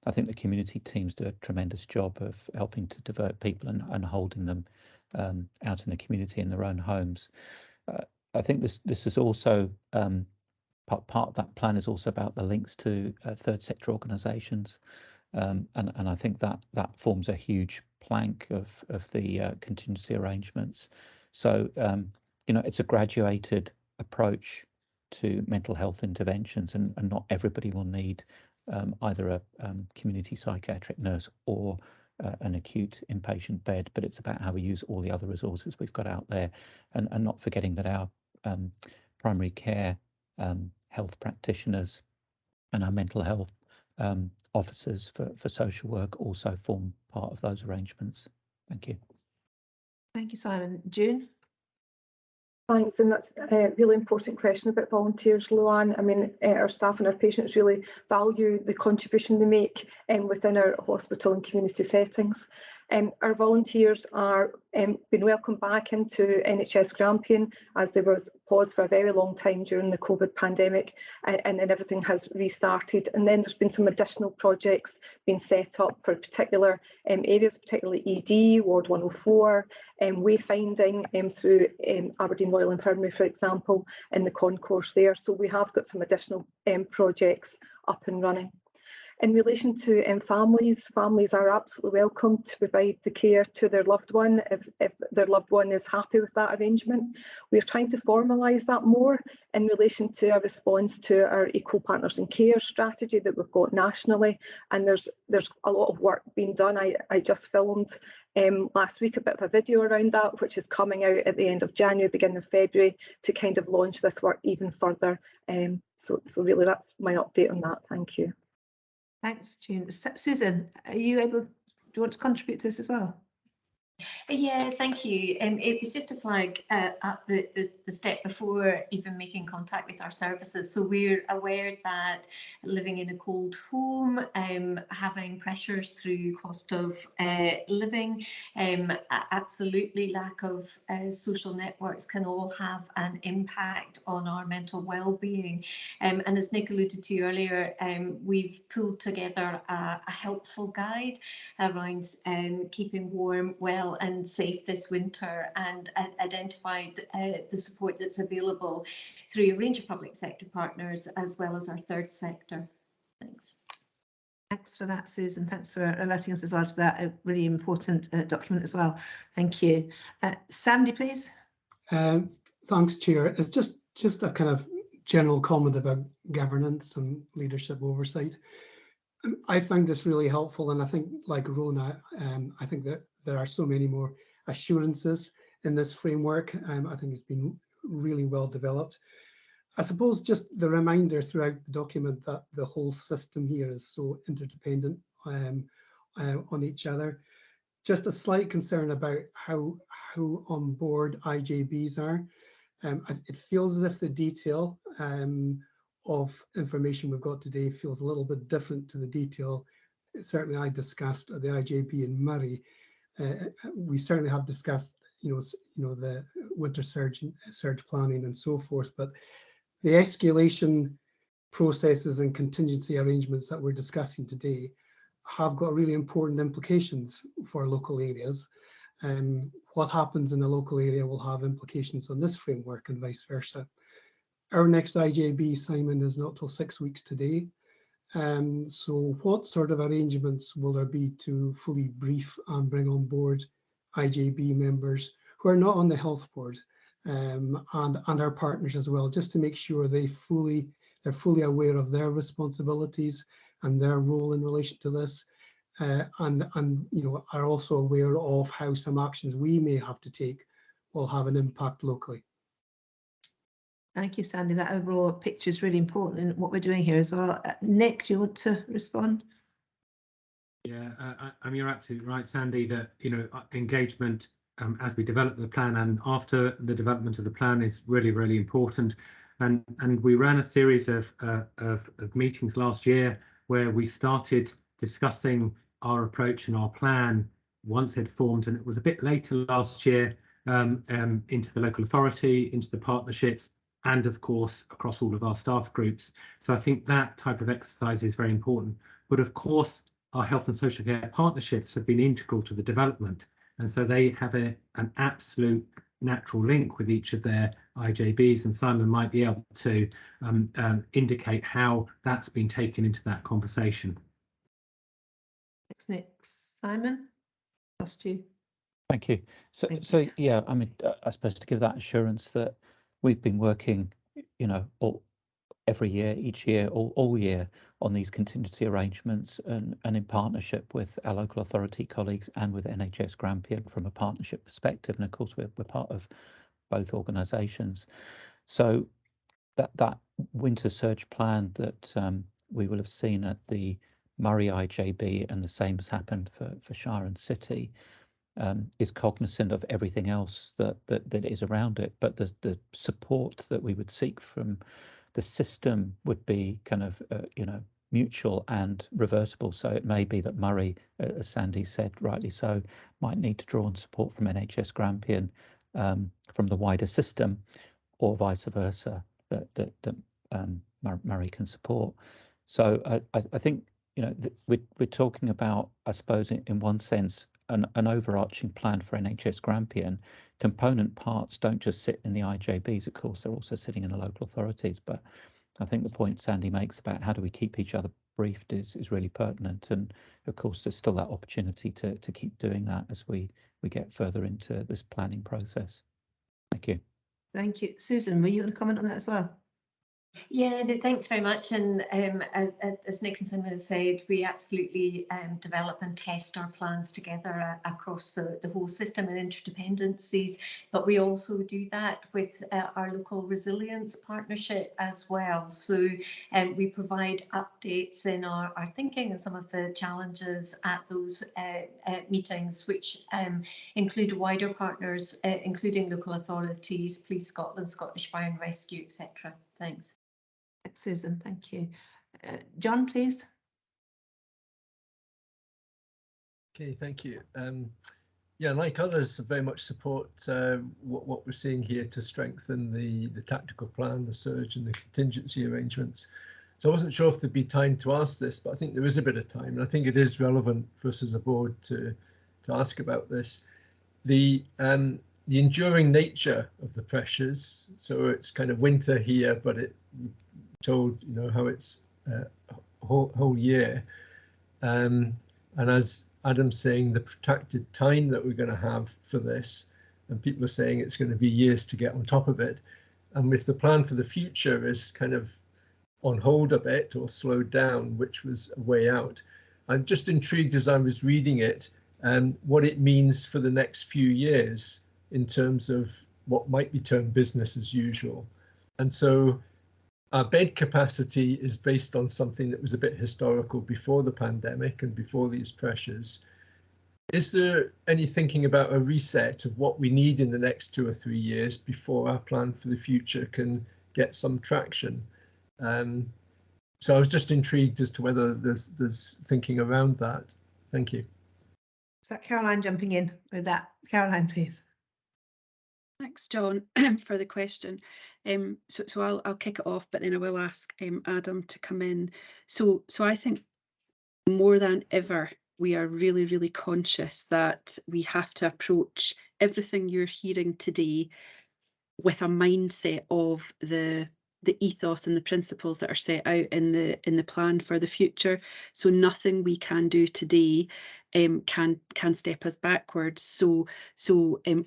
I think the community teams do a tremendous job of helping to divert people and holding them out in the community in their own homes. I think this is also part of that plan is also about the links to third sector organisations, and I think that forms a huge plank of the contingency arrangements. So it's a graduated approach to mental health interventions, and not everybody will need either a community psychiatric nurse or an acute inpatient bed, but it's about how we use all the other resources we've got out there, and not forgetting that our primary care health practitioners and our mental health officers for social work also form part of those arrangements. Thank you. Thank you, Simon. June? Thanks, and that's a really important question about volunteers, Luann. I mean, our staff and our patients really value the contribution they make within our hospital and community settings. Our volunteers are been welcomed back into NHS Grampian, as there was pause for a very long time during the COVID pandemic, and then everything has restarted. And then there's been some additional projects being set up for particular areas, particularly ED, Ward 104, wayfinding through Aberdeen Royal Infirmary, for example, in the concourse there. So we have got some additional projects up and running. In relation to families, families are absolutely welcome to provide the care to their loved one if their loved one is happy with that arrangement. We're trying to formalise that more in relation to a response to our Equal Partners in Care strategy that we've got nationally, and there's a lot of work being done. I just filmed last week a bit of a video around that, which is coming out at the end of January, beginning of February, to kind of launch this work even further. So really that's my update on that. Thank you. Thanks, June. Susan, are you able, do you want to contribute to this as well? Yeah, thank you. It was just a flag at the step before even making contact with our services. So we're aware that living in a cold home, having pressures through cost of living, absolutely lack of social networks can all have an impact on our mental well-being. And as Nick alluded to earlier, we've pulled together a helpful guide around keeping warm, well and safe this winter, and identified the support that's available through a range of public sector partners as well as our third sector. Thanks. Thanks for that, Susan. Thanks for alerting us as well to that really important document as well. Thank you. Sandy, please. Thanks, Chair. It's just a kind of general comment about governance and leadership oversight. I find this really helpful, and I think, like Rona, I think that there are so many more assurances in this framework. I think it's been really well developed. I suppose just the reminder throughout the document that the whole system here is so interdependent on each other. Just a slight concern about how on board IJBs are. It feels as if the detail of information we've got today feels a little bit different to the detail certainly I discussed at the IJB in Murray. We certainly have discussed, the winter surge planning and so forth, but the escalation processes and contingency arrangements that we're discussing today have got really important implications for local areas. What happens in a local area will have implications on this framework and vice versa. Our next IJB, Simon, is not till 6 weeks today. So what sort of arrangements will there be to fully brief and bring on board IJB members who are not on the health board and our partners as well, just to make sure they're fully aware of their responsibilities and their role in relation to this, and are also aware of how some actions we may have to take will have an impact locally. Thank you, Sandy. That overall picture is really important in what we're doing here as well. Nick, do you want to respond? Yeah, you're absolutely right, Sandy, that engagement as we develop the plan and after the development of the plan is really, really important. And we ran a series of meetings last year where we started discussing our approach and our plan once it formed, and it was a bit later last year into the local authority, into the partnerships, and of course across all of our staff groups. So I think that type of exercise is very important. But of course, our health and social care partnerships have been integral to the development, and so they have an absolute natural link with each of their IJBs, and Simon might be able to indicate how that's been taken into that conversation. Thanks, Nick. Simon, lost you. Thank you. So yeah, I mean, I suppose to give that assurance that we've been working, every year, each year, all year on these contingency arrangements and in partnership with our local authority colleagues and with NHS Grampian from a partnership perspective. And of course, we're part of both organisations. So that winter surge plan that we will have seen at the Murray IJB, and the same has happened for Shire and City, is cognizant of everything else that is around it, but the support that we would seek from the system would be kind of mutual and reversible. So it may be that Murray, as Sandy said rightly so, might need to draw on support from NHS Grampian from the wider system, or vice versa, that Murray can support. So I think, you know, we're talking about, I suppose, in one sense, an overarching plan for NHS Grampian. Component parts don't just sit in the IJBs, of course, they're also sitting in the local authorities. But I think the point Sandy makes about how do we keep each other briefed is really pertinent. And of course, there's still that opportunity to keep doing that as we get further into this planning process. Thank you. Thank you. Susan, were you going to comment on that as well? Yeah, no, thanks very much. And as Nick and Simon have said, we absolutely develop and test our plans together across the whole system and interdependencies. But we also do that with our local resilience partnership as well. So we provide updates in our thinking and some of the challenges at those meetings, which include wider partners, including local authorities, Police Scotland, Scottish Fire and Rescue, etc. Thanks. Thanks, Susan. Thank you. John, please. Okay, thank you. Yeah, like others, I very much support what we're seeing here to strengthen the tactical plan, the surge and the contingency arrangements. So I wasn't sure if there'd be time to ask this, but I think there is a bit of time, and I think it is relevant for us as a board to ask about this. The enduring nature of the pressures. So it's kind of winter here, but it told, you know, how it's whole year. And as Adam's saying, the protracted time that we're going to have for this, and people are saying it's going to be years to get on top of it. And if the plan for the future is kind of on hold a bit or slowed down, which was a way out, I'm just intrigued as I was reading it, what it means for the next few years in terms of what might be termed business as usual. And so our bed capacity is based on something that was a bit historical before the pandemic and before these pressures. Is there any thinking about a reset of what we need in the next 2 or 3 years before our plan for the future can get some traction? So I was just intrigued as to whether there's thinking around that. Thank you. Is that Caroline jumping in with that? Caroline, please. Thanks, John, for the question. So I'll kick it off, but then I will ask Adam to come in. So I think more than ever, we are really, really conscious that we have to approach everything you're hearing today with a mindset of the ethos and the principles that are set out in the plan for the future. So nothing we can do today can step us backwards. So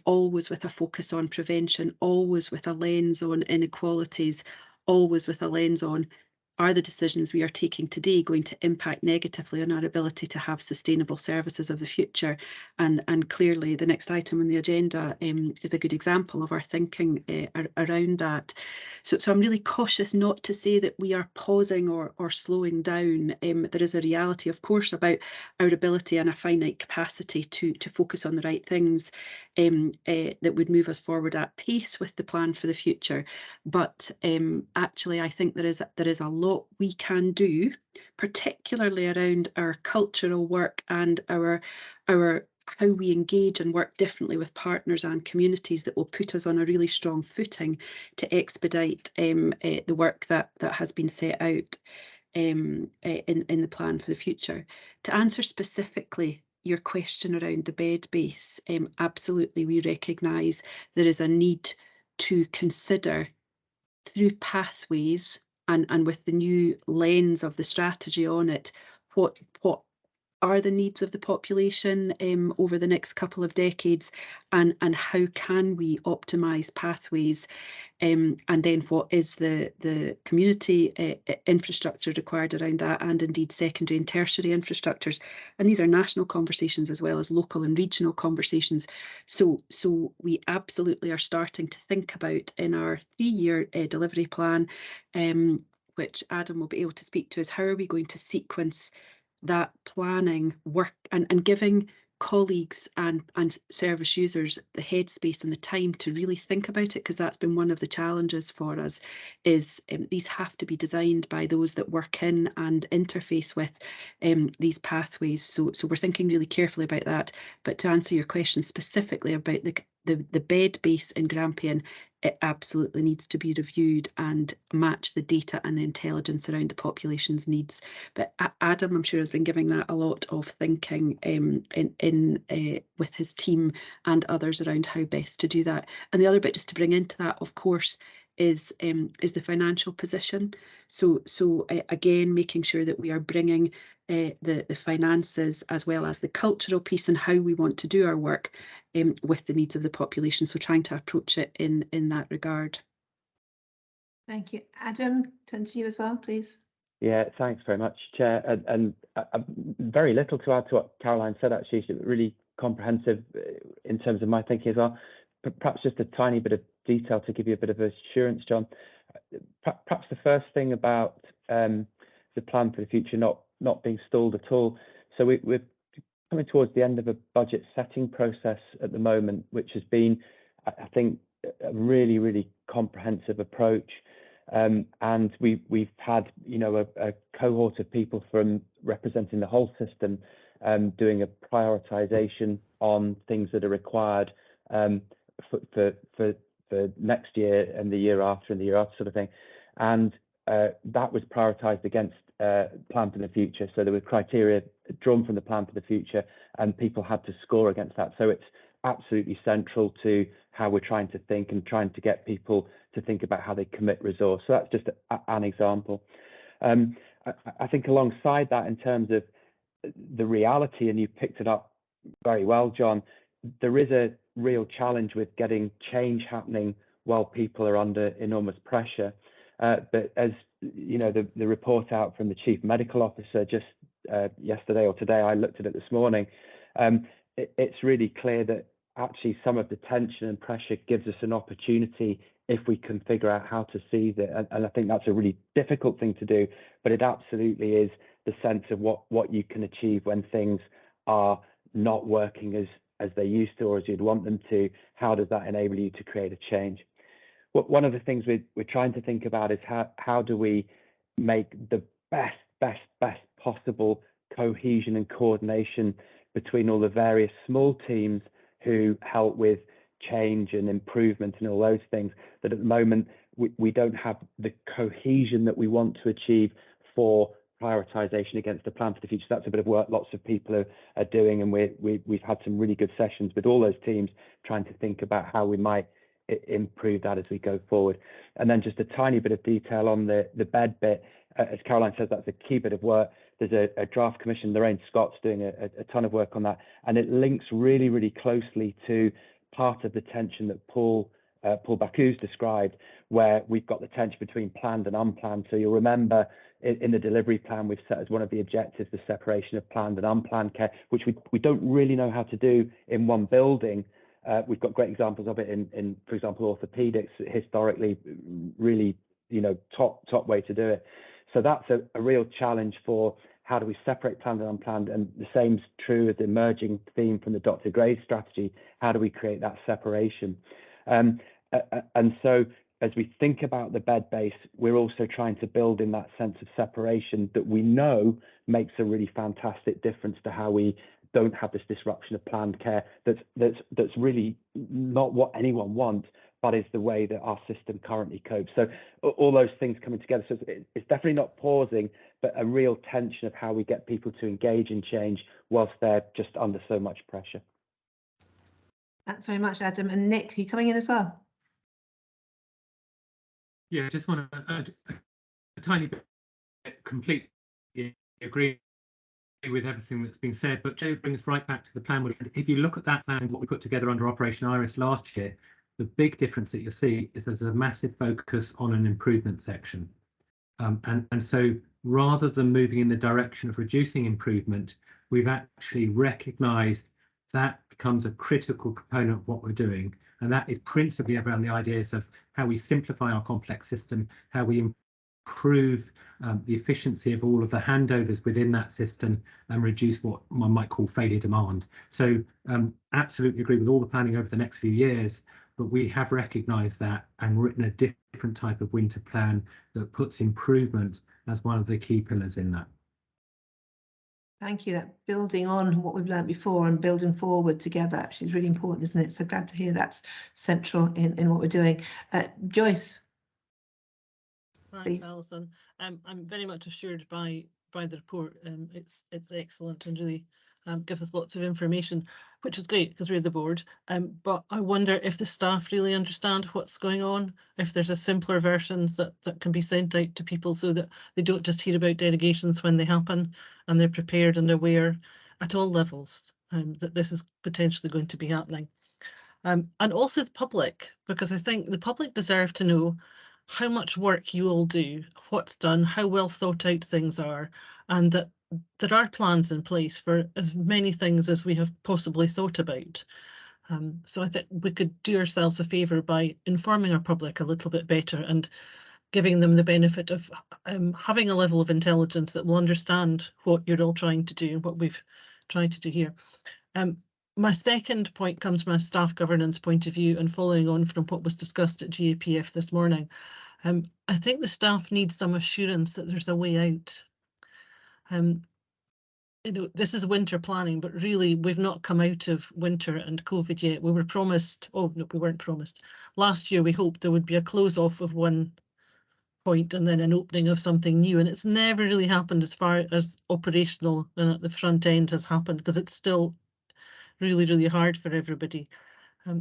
always with a focus on prevention, always with a lens on inequalities, always with a lens on, are the decisions we are taking today going to impact negatively on our ability to have sustainable services of the future? And clearly the next item on the agenda is a good example of our thinking around that. So I'm really cautious not to say that we are pausing or slowing down. There is a reality, of course, about our ability and a finite capacity to focus on the right things that would move us forward at pace with the plan for the future. But actually, I think there is a lot we can do, particularly around our cultural work and our how we engage and work differently with partners and communities, that will put us on a really strong footing to expedite the work that has been set out in the plan for the future. To answer specifically your question around the bed base, absolutely, we recognise there is a need to consider through pathways and with the new lens of the strategy on it, what are the needs of the population over the next couple of decades, and how can we optimise pathways, and then what is the community infrastructure required around that, and indeed secondary and tertiary infrastructures. And these are national conversations as well as local and regional conversations. So we absolutely are starting to think about in our 3-year delivery plan, which Adam will be able to speak to, is how are we going to sequence that planning work and giving colleagues and service users the headspace and the time to really think about it, because that's been one of the challenges for us, is these have to be designed by those that work in and interface with these pathways. So we're thinking really carefully about that. But to answer your question specifically about the bed base in Grampian, it absolutely needs to be reviewed and match the data and the intelligence around the population's needs. But Adam, I'm sure, has been giving that a lot of thinking with his team and others around how best to do that. And the other bit just to bring into that, of course, is the financial position. So again, making sure that we are bringing the finances as well as the cultural piece and how we want to do our work with the needs of the population. So trying to approach it in that regard. Thank you. Adam, turn to you as well, please. Yeah, thanks very much, Chair. And very little to add to what Caroline said, actually. She's really comprehensive in terms of my thinking as well. Perhaps just a tiny bit of detail to give you a bit of assurance, John. Perhaps the first thing about the plan for the future not being stalled at all. So we're coming towards the end of a budget setting process at the moment, which has been, I think, a really, really comprehensive approach. And we've had, a cohort of people from representing the whole system doing a prioritisation on things that are required for next year and the year after and the year after, sort of thing. And that was prioritised against plan for the future. So there were criteria drawn from the plan for the future, and people had to score against that. So it's absolutely central to how we're trying to think and trying to get people to think about how they commit resource. So that's just an example. I think alongside that, in terms of the reality, and you picked it up very well, John, there is a real challenge with getting change happening while people are under enormous pressure. But as you know, the report out from the Chief Medical Officer just yesterday or today, I looked at it this morning, it's really clear that actually some of the tension and pressure gives us an opportunity if we can figure out how to seize it. And I think that's a really difficult thing to do, but it absolutely is the sense of what you can achieve when things are not working as they used to or as you'd want them to. How does that enable you to create a change? One of the things we're trying to think about is how do we make the best possible cohesion and coordination between all the various small teams who help with change and improvement and all those things, that at the moment we don't have the cohesion that we want to achieve for prioritisation against the plan for the future. That's a bit of work lots of people are doing, and we've had some really good sessions with all those teams trying to think about how we might improve that as we go forward. And then just a tiny bit of detail on the bed bit. As Caroline says, that's a key bit of work. There's a draft commission, Lorraine Scott's doing a ton of work on that, and it links really, really closely to part of the tension that Paul Baku's described, where we've got the tension between planned and unplanned. So you'll remember in the delivery plan, we've set as one of the objectives the separation of planned and unplanned care, which we don't really know how to do in one building. We've got great examples of it in, for example, orthopedics, historically, really, top way to do it. So that's a real challenge for how do we separate planned and unplanned, and the same's true as the emerging theme from the Dr. Gray strategy. How do we create that separation? And so as we think about the bed base, we're also trying to build in that sense of separation that we know makes a really fantastic difference to how we don't have this disruption of planned care that's really not what anyone wants, but is the way that our system currently copes. So all those things coming together. So it's definitely not pausing, but a real tension of how we get people to engage in change whilst they're just under so much pressure. Thanks very much, Adam. And Nick, are you coming in as well? Yeah, I just want to add a tiny bit, completely agree with everything that's been said, but Joe brings us right back to the plan. If you look at that plan, what we put together under Operation Iris last year, the big difference that you'll see is there's a massive focus on an improvement section. And so rather than moving in the direction of reducing improvement, we've actually recognised that becomes a critical component of what we're doing. And that is principally around the ideas of how we simplify our complex system, how we improve the efficiency of all of the handovers within that system and reduce what one might call failure demand. So absolutely agree with all the planning over the next few years, but we have recognised that and written a different type of winter plan that puts improvement as one of the key pillars in that. Thank you. That building on what we've learned before and building forward together actually is really important, isn't it? So glad to hear that's central in what we're doing. Joyce. Thanks, Please. Alison. I'm very much assured by the report. It's excellent and really gives us lots of information, which is great because we're the board. But I wonder if the staff really understand what's going on, if there's a simpler version that can be sent out to people so that they don't just hear about derogations when they happen, and they're prepared and aware at all levels that this is potentially going to be happening. And also the public, because I think the public deserve to know how much work you all do, what's done, how well thought out things are, and that there are plans in place for as many things as we have possibly thought about. So I think we could do ourselves a favour by informing our public a little bit better and giving them the benefit of having a level of intelligence that will understand what you're all trying to do and what we've tried to do here. My second point comes from a staff governance point of view and following on from what was discussed at GAPF this morning. I think the staff need some assurance that there's a way out. You know, this is winter planning, but really we've not come out of winter and COVID yet. We were promised, oh no, we weren't promised. Last year we hoped there would be a close off of one point and then an opening of something new, and it's never really happened as far as operational and at the front end has happened, because it's still really hard for everybody.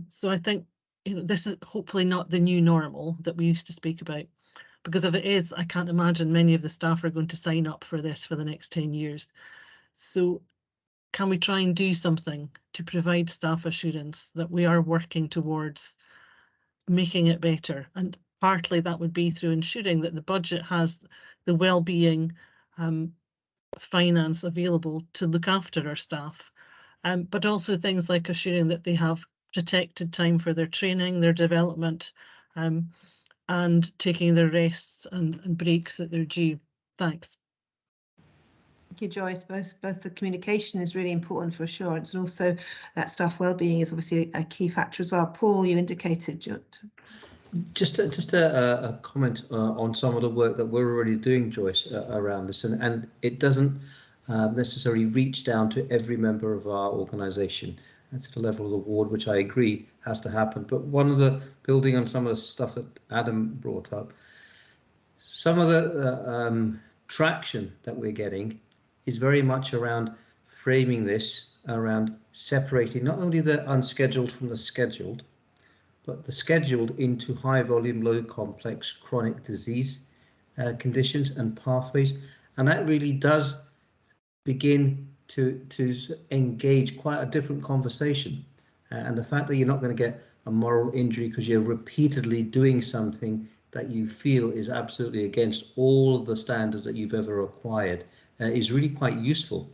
So I think, you know, this is hopefully not the new normal that we used to speak about, because if it is, I can't imagine many of the staff are going to sign up for this for the next 10 years. So can we try and do something to provide staff assurance that we are working towards making it better? And partly that would be through ensuring that the budget has the well-being finance available to look after our staff. But also things like assuring that they have protected time for their training, their development, and taking their rests and breaks that they're due. Thanks. Thank you, Joyce. Both the communication is really important for assurance, and also that staff wellbeing is obviously a key factor as well. Paul, you indicated. Just a comment on some of the work that we're already doing, Joyce, around this, and it doesn't necessarily reach down to every member of our organisation and to the level of the ward, which I agree has to happen. But one of the, building on some of the stuff that Adam brought up, some of the traction that we're getting is very much around framing this around separating not only the unscheduled from the scheduled, but the scheduled into high volume, low complex chronic disease conditions and pathways. And that really does begin to engage quite a different conversation. And the fact that you're not going to get a moral injury because you're repeatedly doing something that you feel is absolutely against all of the standards that you've ever acquired is really quite useful.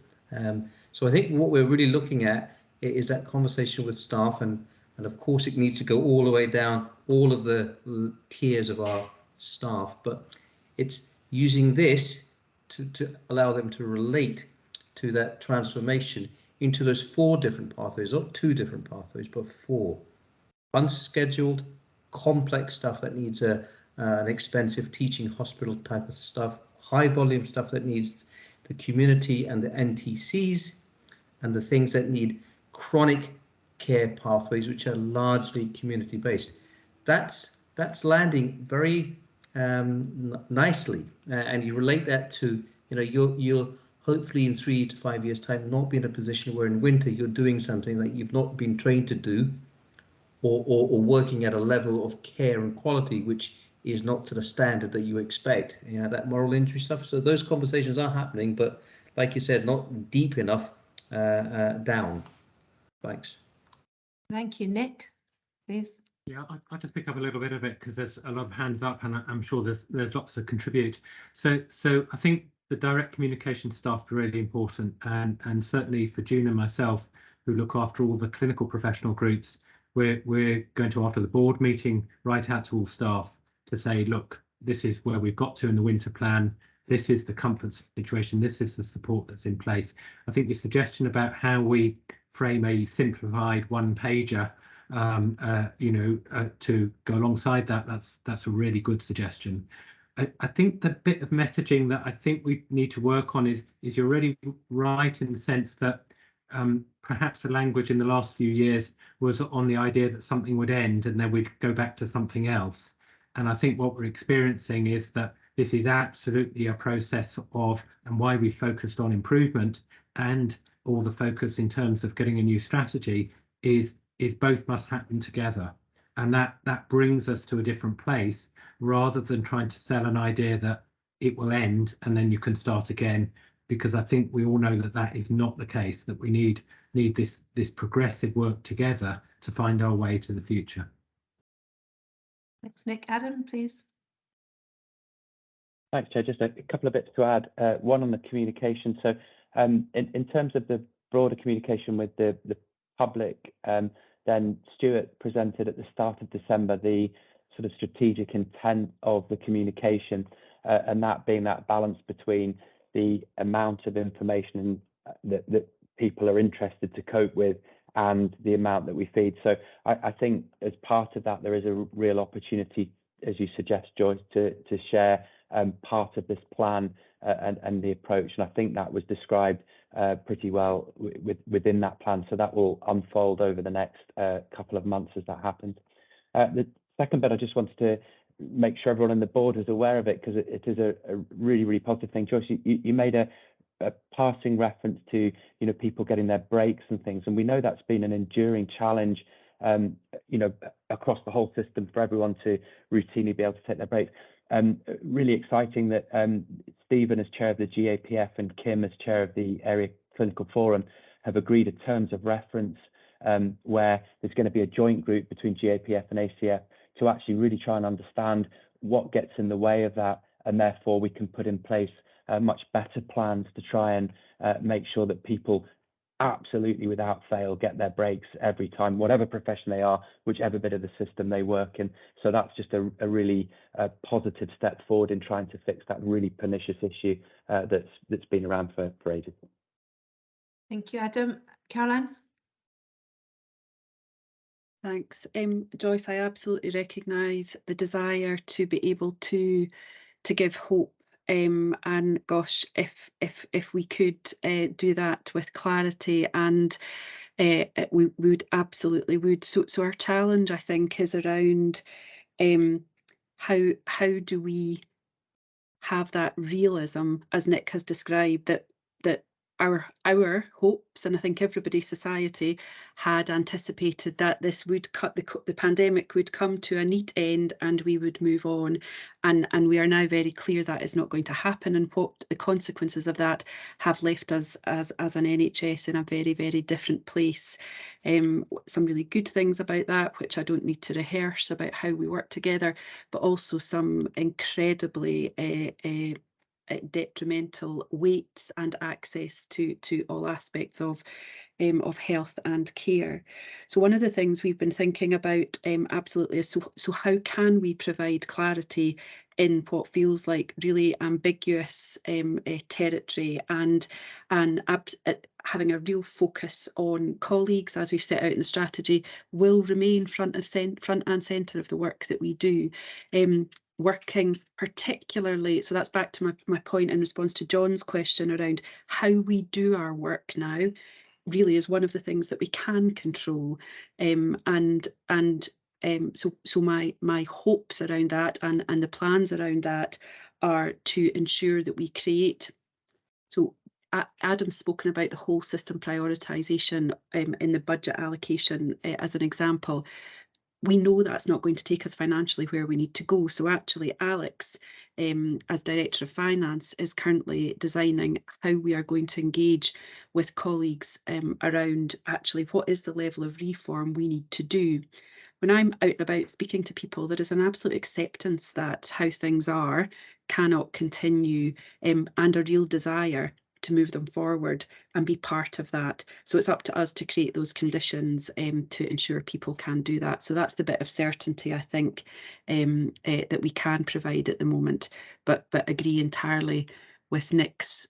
So I think what we're really looking at is that conversation with staff, and of course it needs to go all the way down all of the tiers of our staff, but it's using this to allow them to relate to that transformation into those 4 different pathways, not 2 different pathways, but 4. Unscheduled, complex stuff that needs an expensive teaching hospital type of stuff, high volume stuff that needs the community and the NTCs, and the things that need chronic care pathways, which are largely community based. That's landing very nicely, and you relate that to, you know, you'll hopefully in 3 to 5 years time not be in a position where in winter you're doing something that you've not been trained to do, or working at a level of care and quality which is not to the standard that you expect. You know, that moral injury stuff. So those conversations are happening, but like you said, not deep enough down. Thanks. Thank you, Nick. Please. Yeah, I'll just pick up a little bit of it because there's a lot of hands up, and I'm sure there's lots to contribute. So I think the direct communication staff are really important, and certainly for June and myself, who look after all the clinical professional groups, we're going to, after the board meeting, write out to all staff to say, look, this is where we've got to in the winter plan. this is the comfort situation, this is the support that's in place. I think your suggestion about how we frame a simplified one-pager, to go alongside that, that's a really good suggestion. I think the bit of messaging that I think we need to work on is you're really right in the sense that perhaps the language in the last few years was on the idea that something would end and then we'd go back to something else. And I think what we're experiencing is that this is absolutely a process of, and why we focused on improvement and all the focus in terms of getting a new strategy is both must happen together. And that brings us to a different place, rather than trying to sell an idea that it will end and then you can start again, because I think we all know that that is not the case, that we need this progressive work together to find our way to the future. Thanks, Nick. Adam, please. Thanks, Chair. Just a couple of bits to add. One on the communication. So in terms of the broader communication with the public, then Stuart presented at the start of December the sort of strategic intent of the communication, and that being that balance between the amount of information that people are interested to cope with and the amount that we feed. So I think as part of that, there is a real opportunity, as you suggest, Joyce, to share part of this plan and the approach. And I think that was described pretty well within that plan. So that will unfold over the next couple of months as that happens. The second bit, I just wanted to make sure everyone on the board is aware of it, because it is a really, really positive thing. Joyce, you made a passing reference to people getting their breaks and things, and we know that's been an enduring challenge across the whole system for everyone to routinely be able to take their breaks. Really exciting that Stephen as chair of the GAPF and Kim as chair of the Area Clinical Forum have agreed a terms of reference where there's going to be a joint group between GAPF and ACF to actually really try and understand what gets in the way of that, and therefore we can put in place much better plans to try and make sure that people absolutely without fail get their breaks every time, whatever profession they are, whichever bit of the system they work in. So that's just a really positive step forward in trying to fix that really pernicious issue that's been around for ages. Thank you, Adam. Caroline? Thanks. Joyce, I absolutely recognise the desire to be able to give hope. And gosh, if we could do that with clarity, and we would absolutely would. So our challenge, I think, is around how do we have that realism, as Nick has described, that our hopes, and I think everybody's society had anticipated that this would the pandemic would come to a neat end and we would move on, and we are now very clear that is not going to happen, and what the consequences of that have left us as an NHS in a very, very different place. Some really good things about that, which I don't need to rehearse, about how we work together, but also some incredibly detrimental weights and access to all aspects of health and care. So one of the things we've been thinking about absolutely is so how can we provide clarity in what feels like really ambiguous territory, and having a real focus on colleagues, as we've set out in the strategy, will remain front and centre of the work that we do. Working particularly, so that's back to my point in response to John's question around how we do our work now, really is one of the things that we can control. So my hopes around that and the plans around that are to ensure that we create. So Adam's spoken about the whole system prioritisation in the budget allocation as an example. We know that's not going to take us financially where we need to go. So actually, Alex, as Director of Finance, is currently designing how we are going to engage with colleagues around actually what is the level of reform we need to do. When I'm out and about speaking to people, there is an absolute acceptance that how things are cannot continue, and a real desire to move them forward and be part of that. So it's up to us to create those conditions to ensure people can do that. So that's the bit of certainty, I think, that we can provide at the moment, but agree entirely with Nick's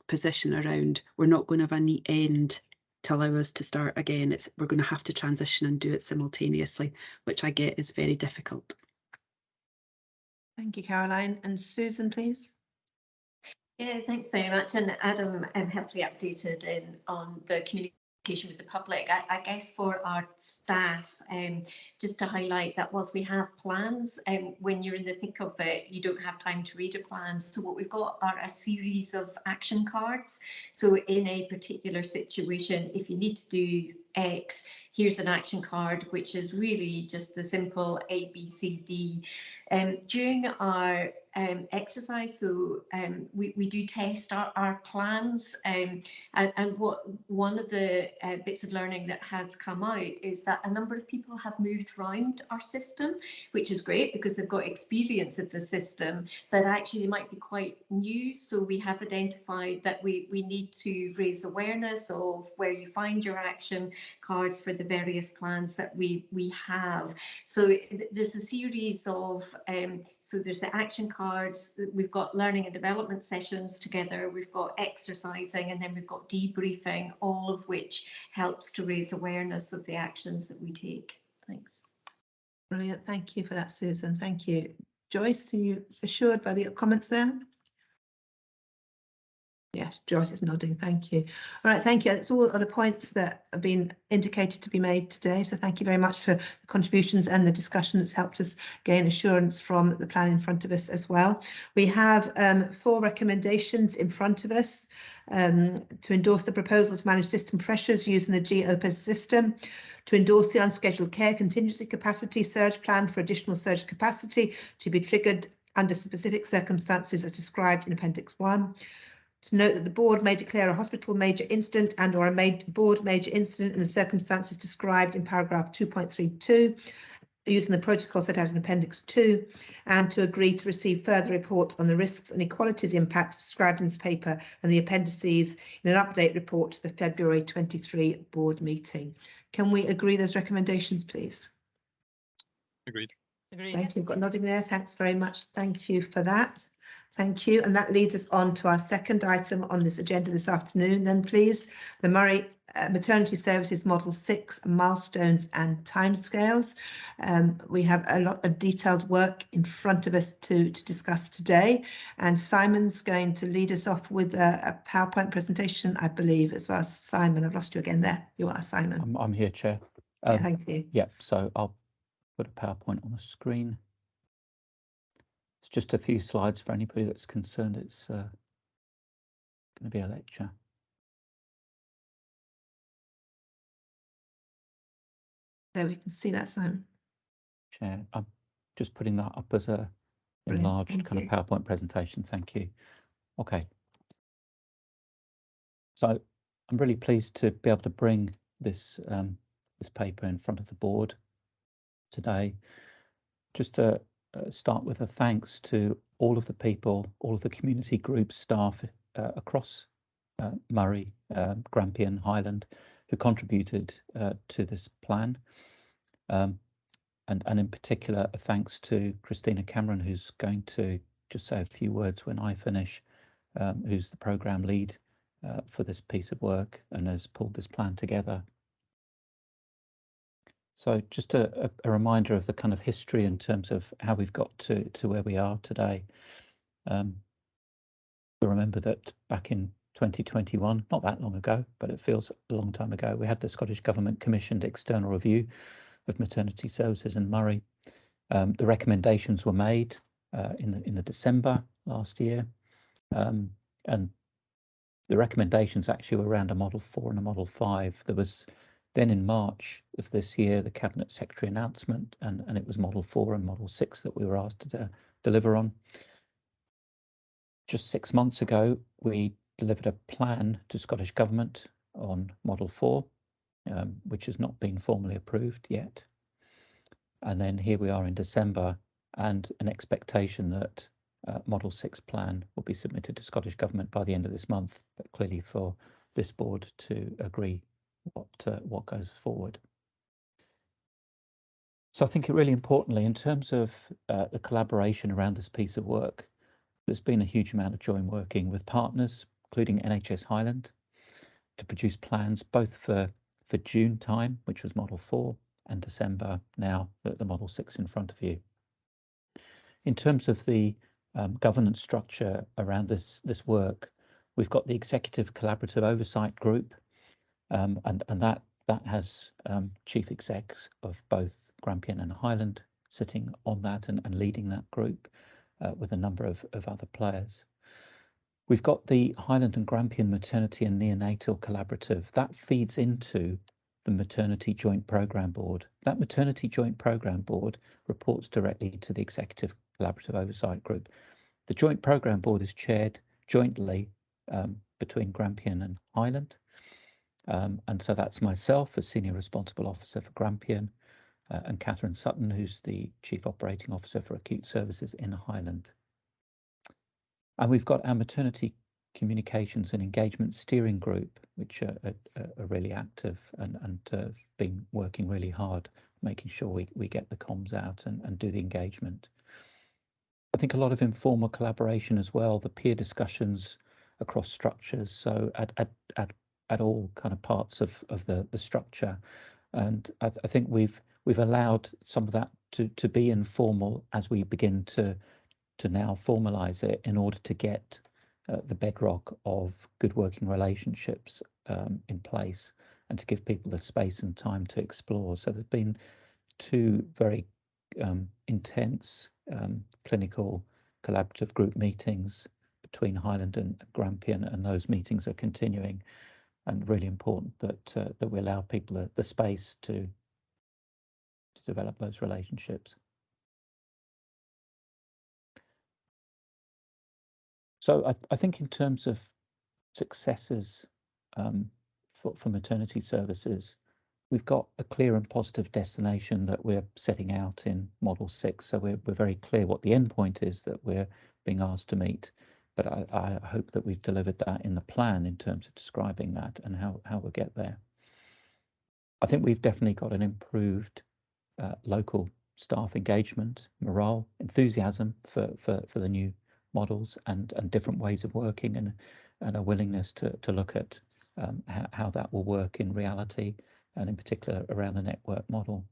position around we're not going to have a neat end to allow us to start again. We're going to have to transition and do it simultaneously, which I get is very difficult. Thank you, Caroline. And Susan, please. Yeah, thanks very much. And Adam helpfully updated on the communication with the public. I guess for our staff, just to highlight that whilst we have plans, when you're in the thick of it, you don't have time to read a plan. So what we've got are a series of action cards. So in a particular situation, if you need to do X, here's an action card, which is really just the simple A, B, C, D. During our exercise, so we do test our plans, and what one of the bits of learning that has come out is that a number of people have moved around our system, which is great because they've got experience of the system, but actually they might be quite new. So we have identified that we need to raise awareness of where you find your action cards for the various plans that we have. So there's a series of so there's the action cards, we've got learning and development sessions together, we've got exercising, and then we've got debriefing, all of which helps to raise awareness of the actions that we take. Thanks. Brilliant. Thank you for that, Susan. Thank you. Joyce, are you assured by the comments there? Yes, Joyce is nodding. Thank you. All right, thank you. That's all of the points that have been indicated to be made today. So thank you very much for the contributions and the discussion that's helped us gain assurance from the plan in front of us as well. We have 4 recommendations in front of us to endorse the proposal to manage system pressures using the GOPES system, to endorse the unscheduled care contingency capacity surge plan for additional surge capacity to be triggered under specific circumstances as described in Appendix 1. To note that the board may declare a hospital major incident and or a board major incident in the circumstances described in paragraph 2.32 using the protocol set out in Appendix 2, and to agree to receive further reports on the risks and equalities impacts described in this paper and the appendices in an update report to the February 23 board meeting. Can we agree those recommendations, please? Agreed. Agreed. Thank you. Got nodding there. Thanks very much. Thank you for that. Thank you. And that leads us on to our second item on this agenda this afternoon, then please. The Murray Maternity Services Model 6 milestones and timescales. We have a lot of detailed work in front of us to discuss today. And Simon's going to lead us off with a PowerPoint presentation, I believe, as well. Simon, I've lost you again there. You are Simon. I'm here, Chair. Yeah, thank you. Yeah, so I'll put a PowerPoint on the screen. It's just a few slides for anybody that's concerned it's going to be a lecture. There we can see that, Simon. Chair, I'm just putting that up as a enlarged kind of PowerPoint presentation. Thank you. Okay. So I'm really pleased to be able to bring this this paper in front of the board today. Just to start with a thanks to all of the people, all of the community group staff across Murray, Grampian, Highland, who contributed to this plan. And in particular, a thanks to Christina Cameron, who's going to just say a few words when I finish, who's the programme lead for this piece of work and has pulled this plan together. So just a reminder of the kind of history in terms of how we've got to where we are today. We remember that back in 2021, not that long ago, but it feels a long time ago, we had the Scottish Government commissioned external review of maternity services in Murray. The recommendations were made in the December last year, and the recommendations actually were around a Model 4 and a Model 5. There was then in March of this year, the Cabinet Secretary announcement, and it was Model 4 and Model 6 that we were asked to deliver on. Just 6 months ago, we delivered a plan to Scottish Government on Model 4, which has not been formally approved yet. And then here we are in December, and an expectation that Model 6 plan will be submitted to Scottish Government by the end of this month, but clearly for this board to agree what goes forward. So I think it really importantly, in terms of the collaboration around this piece of work, there's been a huge amount of joint working with partners, including NHS Highland, to produce plans both for June time, which was Model 4, and December now, the Model 6 in front of you. In terms of the governance structure around this work, we've got the Executive Collaborative Oversight Group, and that has chief execs of both Grampian and Highland sitting on that and leading that group with a number of other players. We've got the Highland and Grampian Maternity and Neonatal Collaborative. That feeds into the Maternity Joint Programme Board. That Maternity Joint Programme Board reports directly to the Executive Collaborative Oversight Group. The Joint Programme Board is chaired jointly between Grampian and Highland. And so that's myself as Senior Responsible Officer for Grampian and Catherine Sutton, who's the Chief Operating Officer for Acute Services in Highland. And we've got our Maternity Communications and Engagement Steering Group, which are really active and have been working really hard, making sure we get the comms out and do the engagement. I think a lot of informal collaboration as well, the peer discussions across structures, so at all kind of parts of the structure. And I think we've allowed some of that to be informal as we begin to now formalise it in order to get the bedrock of good working relationships in place and to give people the space and time to explore. So there's been two very intense clinical collaborative group meetings between Highland and Grampian, and those meetings are continuing, and really important that we allow people the space to develop those relationships. So I think in terms of successes for maternity services, we've got a clear and positive destination that we're setting out in Model 6. So we're very clear what the end point is that we're being asked to meet. But I hope that we've delivered that in the plan in terms of describing that and how we'll get there. I think we've definitely got an improved local staff engagement, morale, enthusiasm for the new models and different ways of working, and a willingness to look at how that will work in reality, and in particular around the network model.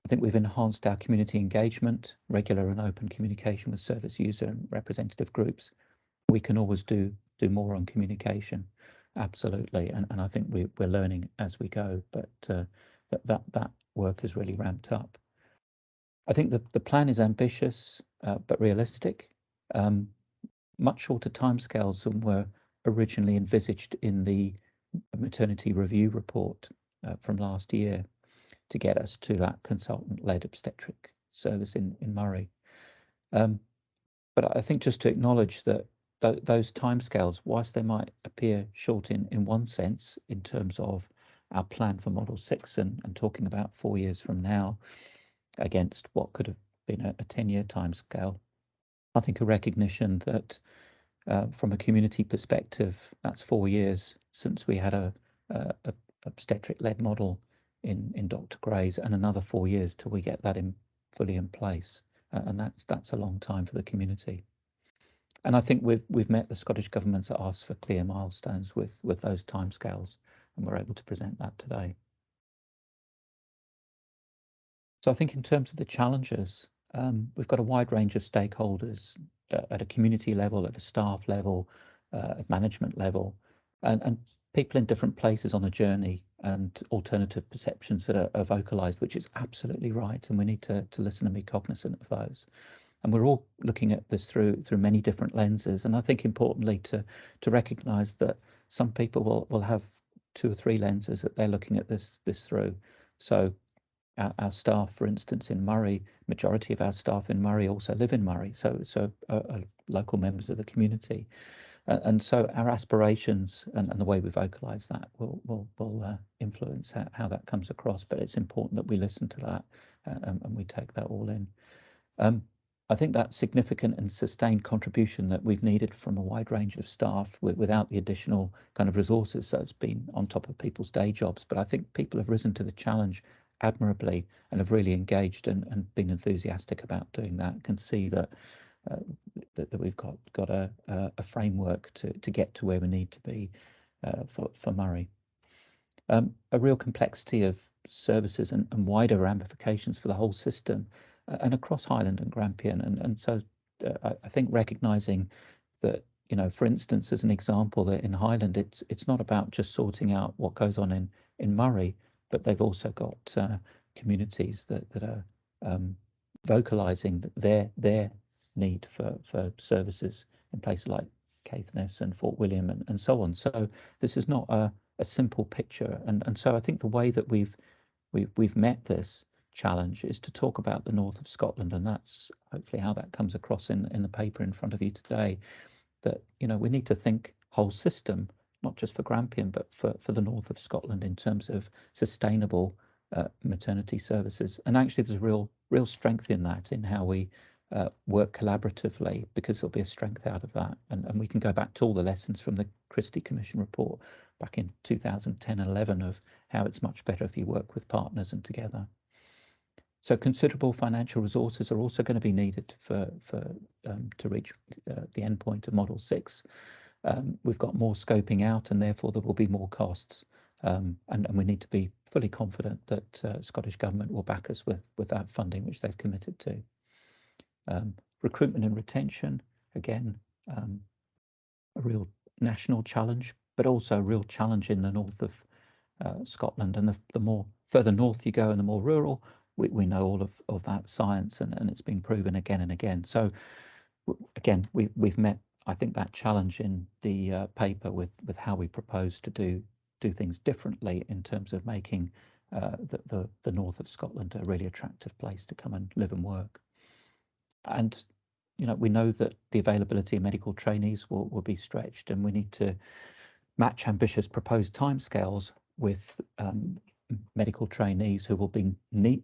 I think we've enhanced our community engagement, regular and open communication with service user and representative groups. We can always do more on communication, absolutely, and I think we're learning as we go, but that work has really ramped up. I think the plan is ambitious but realistic, much shorter timescales than were originally envisaged in the maternity review report from last year to get us to that consultant-led obstetric service in Murray. But I think just to acknowledge that those timescales, whilst they might appear short in one sense in terms of our plan for Model 6 and talking about 4 years from now against what could have been a 10-year timescale, I think a recognition that from a community perspective, that's 4 years since we had a obstetric-led model in Dr. Gray's, and another 4 years till we get that fully in place, and that's a long time for the community. And I think we've met the Scottish Government's ask for clear milestones with those timescales, and we're able to present that today. So I think in terms of the challenges, we've got a wide range of stakeholders at a community level, at a staff level, at management level, and people in different places on the journey, and alternative perceptions that are vocalised, which is absolutely right, and we need to listen and be cognizant of those. And we're all looking at this through many different lenses, and I think importantly to recognise that some people will have 2 or 3 lenses that they're looking at this through. So our staff, for instance, in Murray, majority of our staff in Murray also live in Murray, so local members of the community. And so our aspirations and the way we vocalise that will influence how that comes across. But it's important that we listen to that and we take that all in. I think that significant and sustained contribution that we've needed from a wide range of staff without the additional kind of resources that's been on top of people's day jobs. But I think people have risen to the challenge admirably and have really engaged and been enthusiastic about doing that. Can see that that we've got a framework to get to where we need to be for Murray. A real complexity of services and wider ramifications for the whole system and across Highland and Grampian. And so I think recognising that, you know, for instance, as an example, that in Highland, it's not about just sorting out what goes on in Murray, but they've also got communities that are vocalising their need for services in places like Caithness and Fort William and so on. So this is not a simple picture, and so I think the way that we've met this challenge is to talk about the north of Scotland, and that's hopefully how that comes across in the paper in front of you today. That, you know, we need to think whole system, not just for Grampian, but for the north of Scotland in terms of sustainable maternity services. And actually, there's a real strength in that, in how we work collaboratively, because there'll be a strength out of that. And we can go back to all the lessons from the Christie Commission report back in 2010 and 11 of how it's much better if you work with partners and together. So considerable financial resources are also going to be needed to reach the endpoint of Model 6. We've got more scoping out, and therefore there will be more costs. And we need to be fully confident that Scottish Government will back us with that funding which they've committed to. Recruitment and retention, again, a real national challenge, but also a real challenge in the north of Scotland. And the more further north you go and the more rural, we know all of that science, and it's been proven again and again. So again, we've met, I think, that challenge in the paper with how we propose to do things differently in terms of making the north of Scotland a really attractive place to come and live and work. And, you know, we know that the availability of medical trainees will be stretched, and we need to match ambitious proposed timescales with medical trainees who will be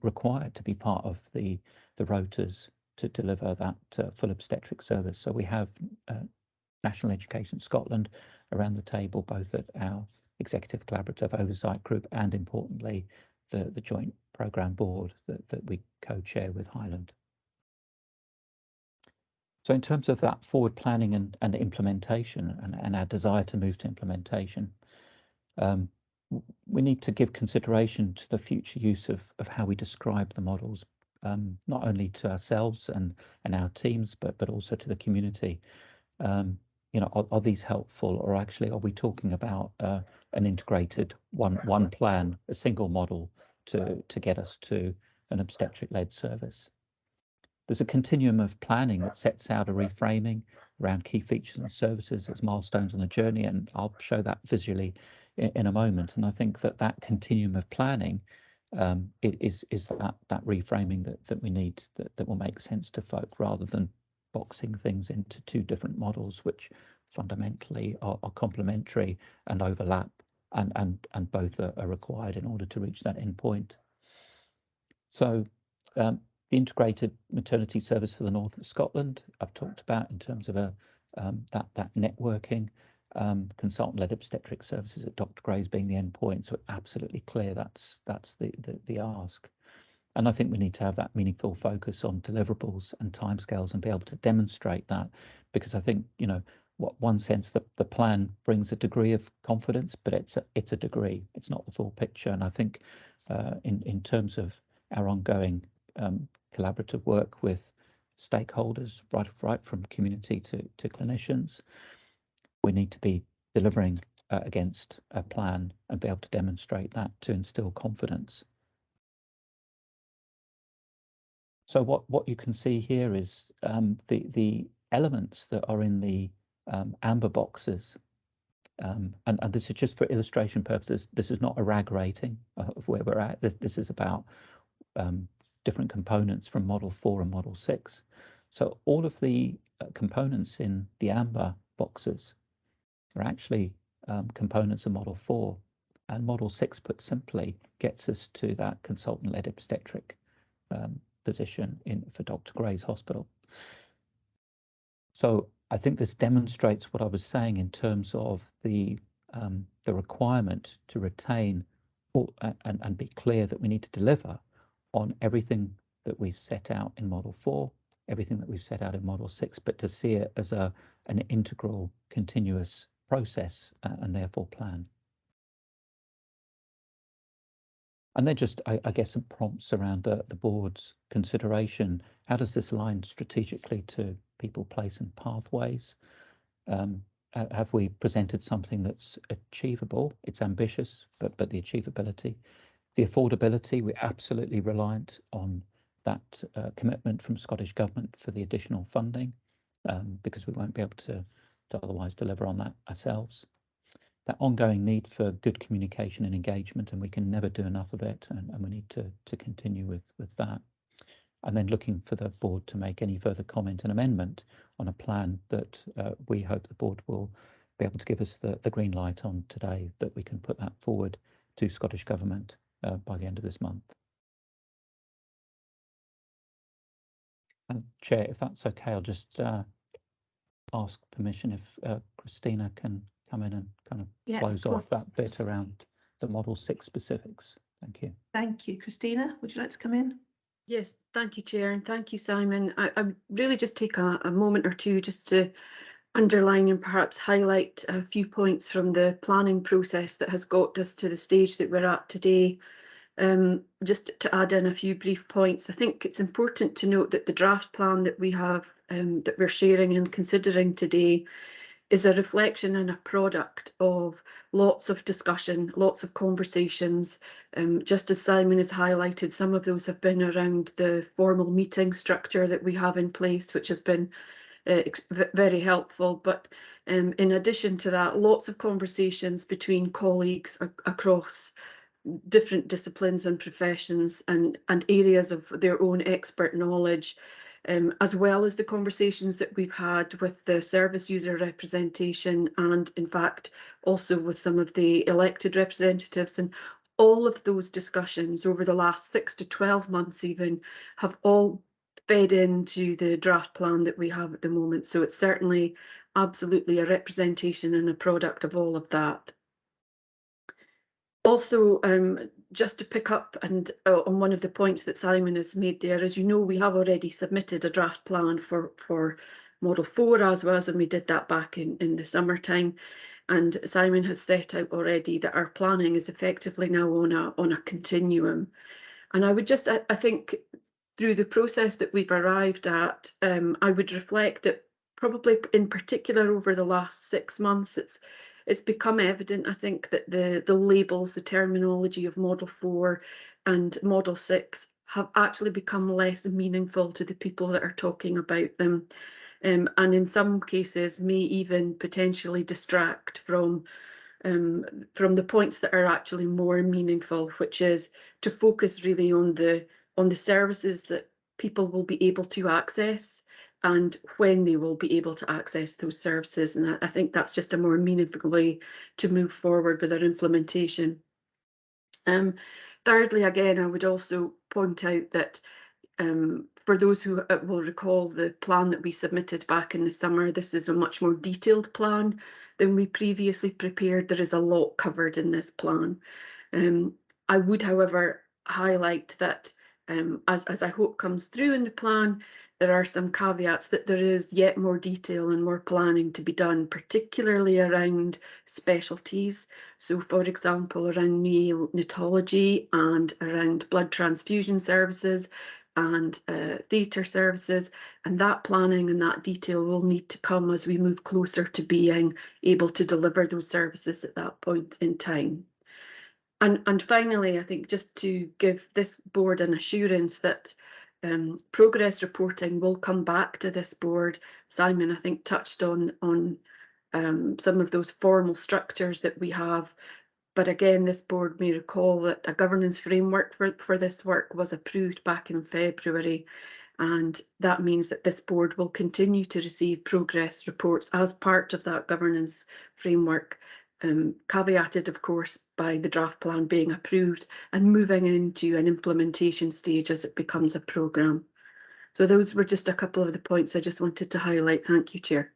required to be part of the rotas to deliver that full obstetric service. So we have National Education Scotland around the table, both at our Executive Collaborative Oversight Group and, importantly, the Joint Programme Board that we co-chair with Highland. So in terms of that forward planning and implementation and our desire to move to implementation, we need to give consideration to the future use of how we describe the models, not only to ourselves and our teams, but also to the community. You know, are these helpful, or actually are we talking about an integrated one plan, a single model to get us to an obstetric-led service? There's a continuum of planning that sets out a reframing around key features and services as milestones on the journey, and I'll show that visually in a moment. And I think that continuum of planning is that reframing that we need, that will make sense to folk, rather than boxing things into two different models which fundamentally are complementary and overlap, and both are required in order to reach that end point. So the integrated maternity service for the north of Scotland, I've talked about in terms of that networking, consultant-led obstetric services at Dr. Gray's being the end point. So absolutely clear that's the ask. And I think we need to have that meaningful focus on deliverables and timescales and be able to demonstrate that, because I think, you know, one sense the plan brings a degree of confidence, but it's a degree, it's not the full picture. And I think in terms of our ongoing collaborative work with stakeholders, right from community to clinicians, we need to be delivering against a plan and be able to demonstrate that to instill confidence. So what you can see here is the elements that are in the amber boxes, and this is just for illustration purposes. This is not a RAG rating of where we're at. This is about different components from Model 4 and Model 6. So all of the components in the amber boxes are actually components of Model 4, and Model 6, put simply, gets us to that consultant-led obstetric position for Dr. Gray's Hospital. So I think this demonstrates what I was saying in terms of the requirement to retain and be clear that we need to deliver on everything that we set out in Model 4, everything that we've set out in Model 6, but to see it as an integral, continuous process and therefore plan. And then just, I guess, some prompts around the board's consideration. How does this align strategically to people, place and pathways? Have we presented something that's achievable? It's ambitious, but the achievability. The affordability, we're absolutely reliant on that commitment from Scottish Government for the additional funding, because we won't be able to otherwise deliver on that ourselves. That ongoing need for good communication and engagement, and we can never do enough of it, and we need to continue with that. And then looking for the board to make any further comment and amendment on a plan that we hope the board will be able to give us the green light on today, that we can put that forward to Scottish Government by the end of this month. And Chair, if that's okay, I'll just ask permission if Christina can come in and kind of close off that bit around the Model 6 specifics. Thank you. Thank you. Christina, would you like to come in? Yes, thank you, Chair, and thank you, Simon. I would really just take a moment or two just to underline and perhaps highlight a few points from the planning process that has got us to the stage that we're at today. Just to add in a few brief points, I think it's important to note that the draft plan that we have, that we're sharing and considering today, is a reflection and a product of lots of discussion, lots of conversations. Just as Simon has highlighted, some of those have been around the formal meeting structure that we have in place, which has been very helpful. But in addition to that, lots of conversations between colleagues across different disciplines and professions and areas of their own expert knowledge, as well as the conversations that we've had with the service user representation and in fact also with some of the elected representatives. And all of those discussions over the last 6 to 12 months even have all fed into the draft plan that we have at the moment. So it's certainly absolutely a representation and a product of all of that. Also, just to pick up and on one of the points that Simon has made there, as you know, we have already submitted a draft plan for Model 4 as was, and we did that back in the summertime. And Simon has set out already that our planning is effectively now on a continuum. And I would just, I think, through the process that we've arrived at, I would reflect that probably in particular over the last 6 months, it's become evident, I think, that the labels, the terminology of Model 4 and Model 6 have actually become less meaningful to the people that are talking about them, and in some cases may even potentially distract from the points that are actually more meaningful, which is to focus really on the services that people will be able to access and when they will be able to access those services. And I think that's just a more meaningful way to move forward with our implementation. Thirdly, again, I would also point out that for those who will recall the plan that we submitted back in the summer, this is a much more detailed plan than we previously prepared. There is a lot covered in this plan. I would, however, highlight that as I hope comes through in the plan, there are some caveats that there is yet more detail and more planning to be done, particularly around specialties. So, for example, around neonatology and around blood transfusion services and theatre services. And that planning and that detail will need to come as we move closer to being able to deliver those services at that point in time. And finally, I think just to give this board an assurance that progress reporting will come back to this board. Simon, I think, touched on some of those formal structures that we have. But again, this board may recall that a governance framework for this work was approved back in February. And that means that this board will continue to receive progress reports as part of that governance framework, caveated, of course, by the draft plan being approved and moving into an implementation stage as it becomes a programme. So those were just a couple of the points I just wanted to highlight. Thank you, Chair.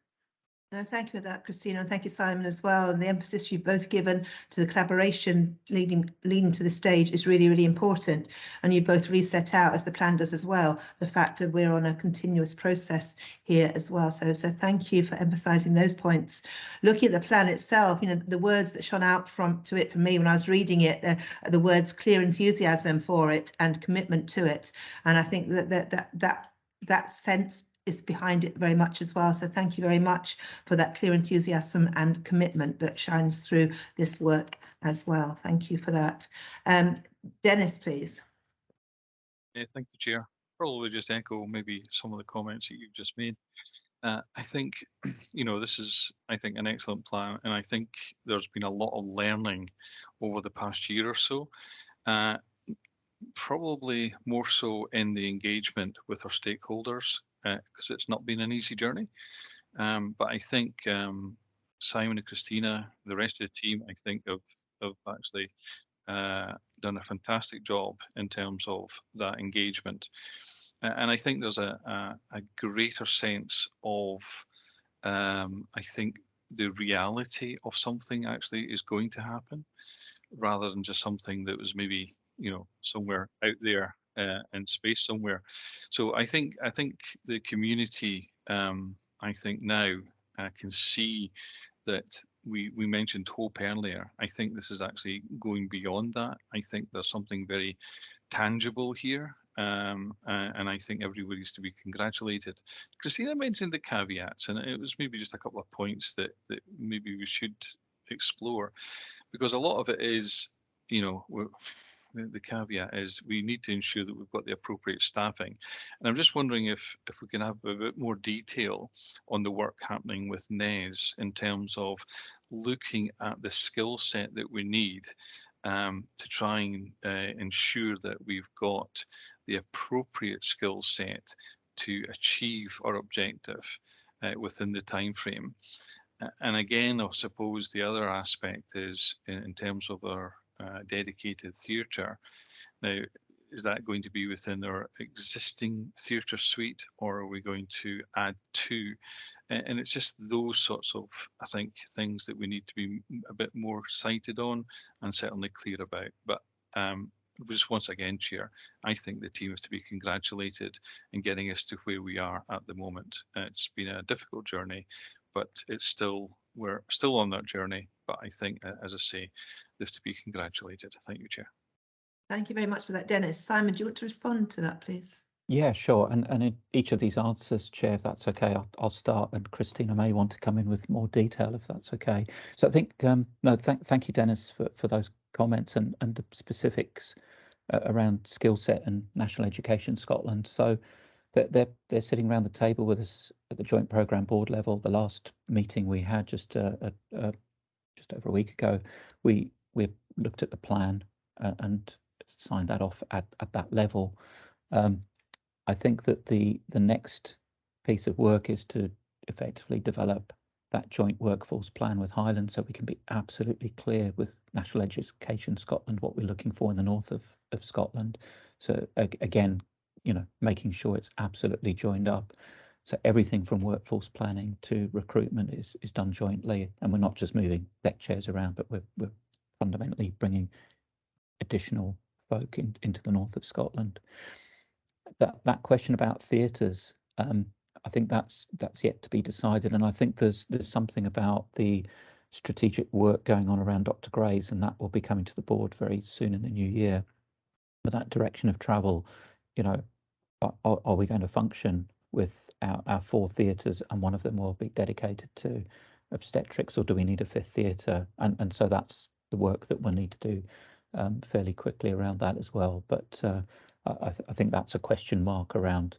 No, thank you for that, Christina, and thank you, Simon, as well. And the emphasis you've both given to the collaboration leading to the stage is really, really important. And you both reset out, as the plan does as well, the fact that we're on a continuous process here as well. So thank you for emphasising those points. Looking at the plan itself, you know, the words that shone out for me when I was reading it, the words clear enthusiasm for it and commitment to it. And I think that sense is behind it very much as well. So thank you very much for that clear enthusiasm and commitment that shines through this work as well. Thank you for that. Dennis, please. Yeah, thank you, Chair. Probably just echo maybe some of the comments that you've just made. I think, you know, this is, I think, an excellent plan, and I think there's been a lot of learning over the past year or so. Probably more so in the engagement with our stakeholders, because it's not been an easy journey. But I think Simon and Christina, the rest of the team, I think have actually done a fantastic job in terms of that engagement. And I think there's a greater sense of, I think, the reality of something actually is going to happen, rather than just something that was maybe, you know, somewhere out there in space somewhere. So I think the community, I think now can see that we mentioned hope earlier. I think this is actually going beyond that. I think there's something very tangible here, and I think everybody's to be congratulated. Christina mentioned the caveats, and it was maybe just a couple of points that maybe we should explore, because a lot of it is, you know, the caveat is we need to ensure that we've got the appropriate staffing. And I'm just wondering if we can have a bit more detail on the work happening with NES in terms of looking at the skill set that we need to try and ensure that we've got the appropriate skill set to achieve our objective within the time frame. And again, I suppose the other aspect is in terms of our dedicated theatre. Now, is that going to be within our existing theatre suite, or are we going to add to? And it's just those sorts of, I think, things that we need to be a bit more sighted on and certainly clear about. But just once again, Chair, I think the team is to be congratulated in getting us to where we are at the moment. It's been a difficult journey, but we're still on that journey. But I think, as I say, there's to be congratulated. Thank you, Chair. Thank you very much for that, Dennis. Simon, do you want to respond to that, please? Yeah, sure. And in each of these answers, Chair, if that's okay, I'll start, and Christina may want to come in with more detail if that's okay. So I think, thank you, Dennis, for those comments and the specifics around skill set and National Education Scotland. So they're sitting around the table with us at the Joint Programme Board level. The last meeting we had just over a week ago, we looked at the plan and signed that off at that level. I think that the next piece of work is to effectively develop that joint workforce plan with Highland, so we can be absolutely clear with National Education Scotland what we're looking for in the north of Scotland. So again, you know, making sure it's absolutely joined up. So everything from workforce planning to recruitment is done jointly, and we're not just moving deck chairs around, but we're fundamentally bringing additional folk into the north of Scotland. That question about theatres, I think that's yet to be decided, and I think there's something about the strategic work going on around Dr. Gray's, and that will be coming to the board very soon in the new year. But that direction of travel, you know, are we going to function with our 4 theatres and one of them will be dedicated to obstetrics, or do we need a 5th theatre? And so that's the work that we'll need to do fairly quickly around that as well. But I think that's a question mark around,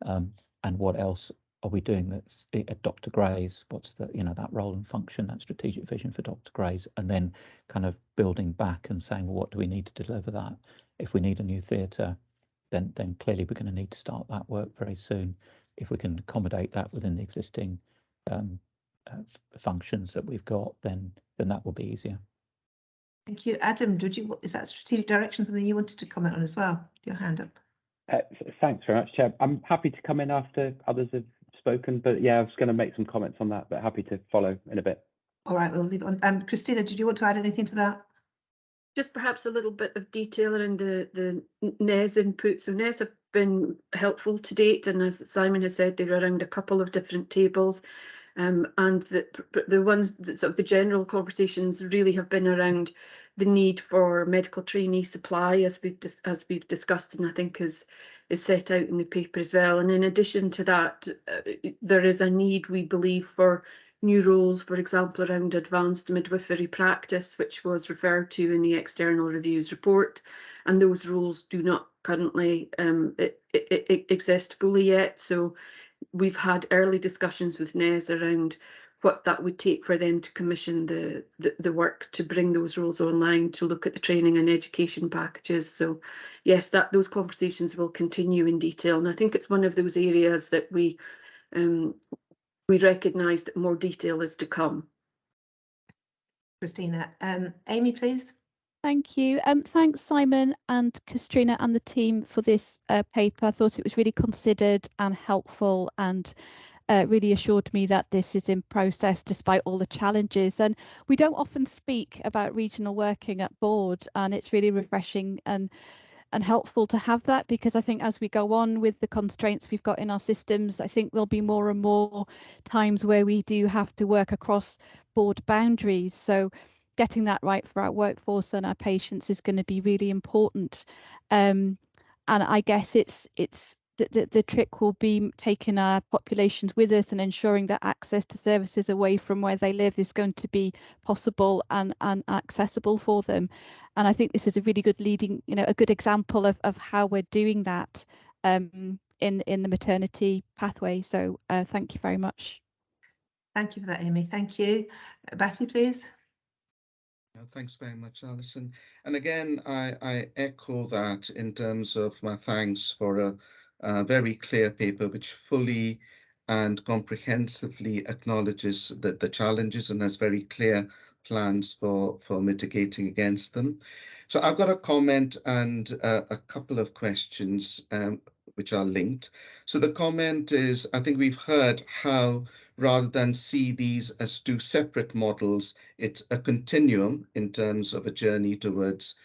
and what else are we doing that's at Dr. Gray's? What's the, you know, that role and function, that strategic vision for Dr. Gray's, and then kind of building back and saying, well, what do we need to deliver that? If we need a new theatre, then clearly we're going to need to start that work very soon. If we can accommodate that within the existing functions that we've got, then that will be easier. Thank you. Adam, is that strategic direction something you wanted to comment on as well? Your hand up. Thanks very much, Chair. I'm happy to come in after others have spoken, but yeah, I was going to make some comments on that, but happy to follow in a bit. All right, we'll leave it on. Christina, did you want to add anything to that? Just perhaps a little bit of detail around the NES input. So NES have been helpful to date, and as Simon has said, they're around a couple of different tables. And the ones that sort of the general conversations really have been around the need for medical trainee supply, as we've discussed, and I think is set out in the paper as well. And in addition to that, there is a need, we believe, for new roles, for example, around advanced midwifery practice, which was referred to in the external reviews report, and those roles do not currently exist fully yet. So we've had early discussions with NES around what that would take for them to commission the work to bring those roles online, to look at the training and education packages. So yes, those conversations will continue in detail, and I think it's one of those areas that we recognise that more detail is to come. Christina. Amy, please. Thank you. Thanks, Simon and Katrina and the team for this paper. I thought it was really considered and helpful, and really assured me that this is in process despite all the challenges. And we don't often speak about regional working at board, and it's really refreshing and helpful to have that, because I think as we go on with the constraints we've got in our systems, I think there'll be more and more times where we do have to work across board boundaries. So getting that right for our workforce and our patients is going to be really important. And I guess it's the trick will be taking our populations with us and ensuring that access to services away from where they live is going to be possible and accessible for them. And I think this is a really good a good example of how we're doing that in the maternity pathway. So thank you very much. Thank you for that, Amy. Thank you. Batty, please. Thanks very much, Alison. And again, I echo that in terms of my thanks for a very clear paper which fully and comprehensively acknowledges the challenges and has very clear plans for mitigating against them. So I've got a comment and a couple of questions which are linked. So the comment is, I think we've heard how rather than see these as two separate models, it's a continuum in terms of a journey towards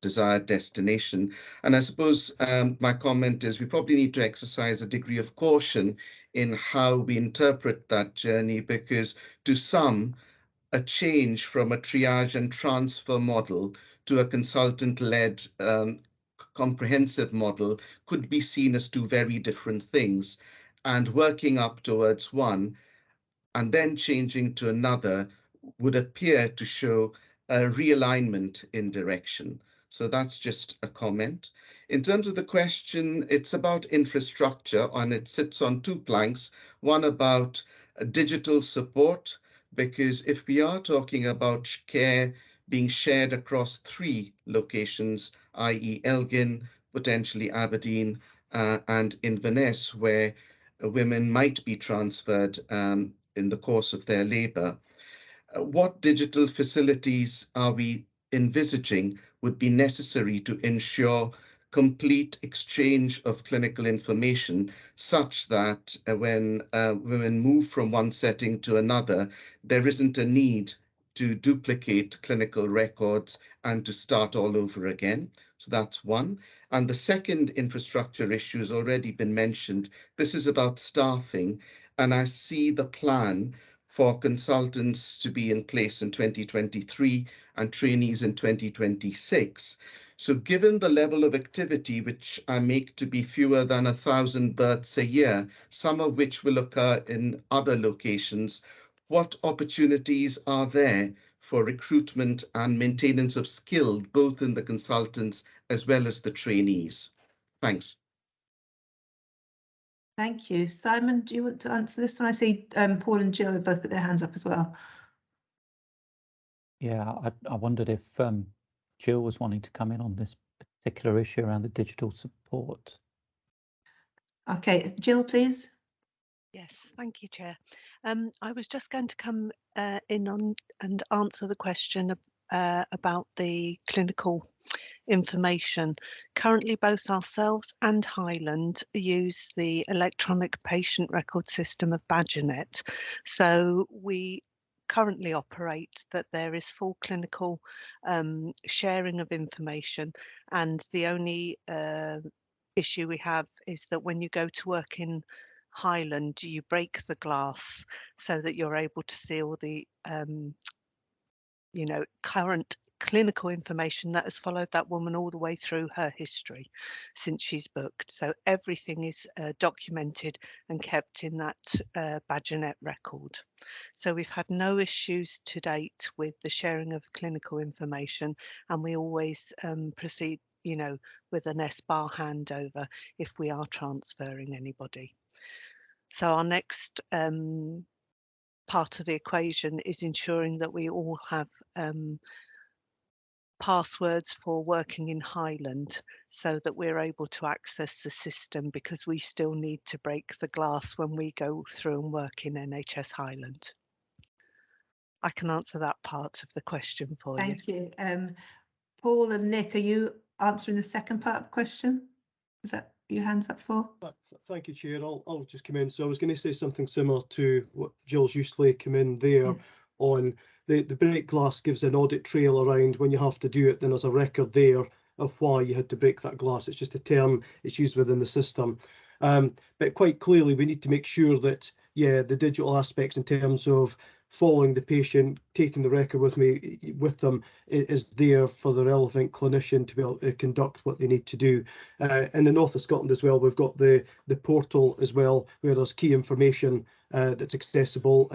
desired destination. And I suppose my comment is we probably need to exercise a degree of caution in how we interpret that journey, because to some, a change from a triage and transfer model to a consultant-led comprehensive model could be seen as two very different things. And working up towards one and then changing to another would appear to show a realignment in direction. So that's just a comment. In terms of the question, it's about infrastructure, and it sits on two planks. One about digital support, because if we are talking about care being shared across 3 locations, i.e. Elgin, potentially Aberdeen, and Inverness, where women might be transferred in the course of their labour, what digital facilities are we envisaging would be necessary to ensure complete exchange of clinical information, such that when women move from one setting to another, there isn't a need to duplicate clinical records and to start all over again? So that's one. And the second infrastructure issue has already been mentioned. This is about staffing, and I see the plan for consultants to be in place in 2023 and trainees in 2026. So given the level of activity, which I make to be fewer than 1,000 births a year, some of which will occur in other locations, what opportunities are there for recruitment and maintenance of skill, both in the consultants as well as the trainees? Thanks. Thank you. Simon, do you want to answer this one? I see Paul and Jill have both put their hands up as well. Yeah, I wondered if Jill was wanting to come in on this particular issue around the digital support. Okay, Jill, please. Yes, thank you, Chair. I was just going to come in on and answer the question about the clinical information. Currently, both ourselves and Highland use the electronic patient record system of Badgernet. So we currently operate that there is full clinical sharing of information, and the only issue we have is that when you go to work in Highland, you break the glass so that you're able to see all the current clinical information that has followed that woman all the way through her history since she's booked. So everything is documented and kept in that Badgernet record. So we've had no issues to date with the sharing of clinical information, and we always proceed, with an S-bar handover if we are transferring anybody. So our next part of the equation is ensuring that we all have passwords for working in Highland so that we're able to access the system, because we still need to break the glass when we go through and work in NHS Highland. I can answer that part of the question for you. Thank you. Paul and Nick, are you answering the second part of the question? Is that your hands up for? Thank you, Chair. I'll just come in. So I was going to say something similar to what Jill's usefully come in there on the break glass gives an audit trail around when you have to do it. Then there's a record there of why you had to break that glass. It's just a term it's used within the system. But quite clearly, we need to make sure that, the digital aspects in terms of following the patient, taking the record with them is there for the relevant clinician to be able to conduct what they need to do. In the north of Scotland as well, we've got the portal as well, where there's key information that's accessible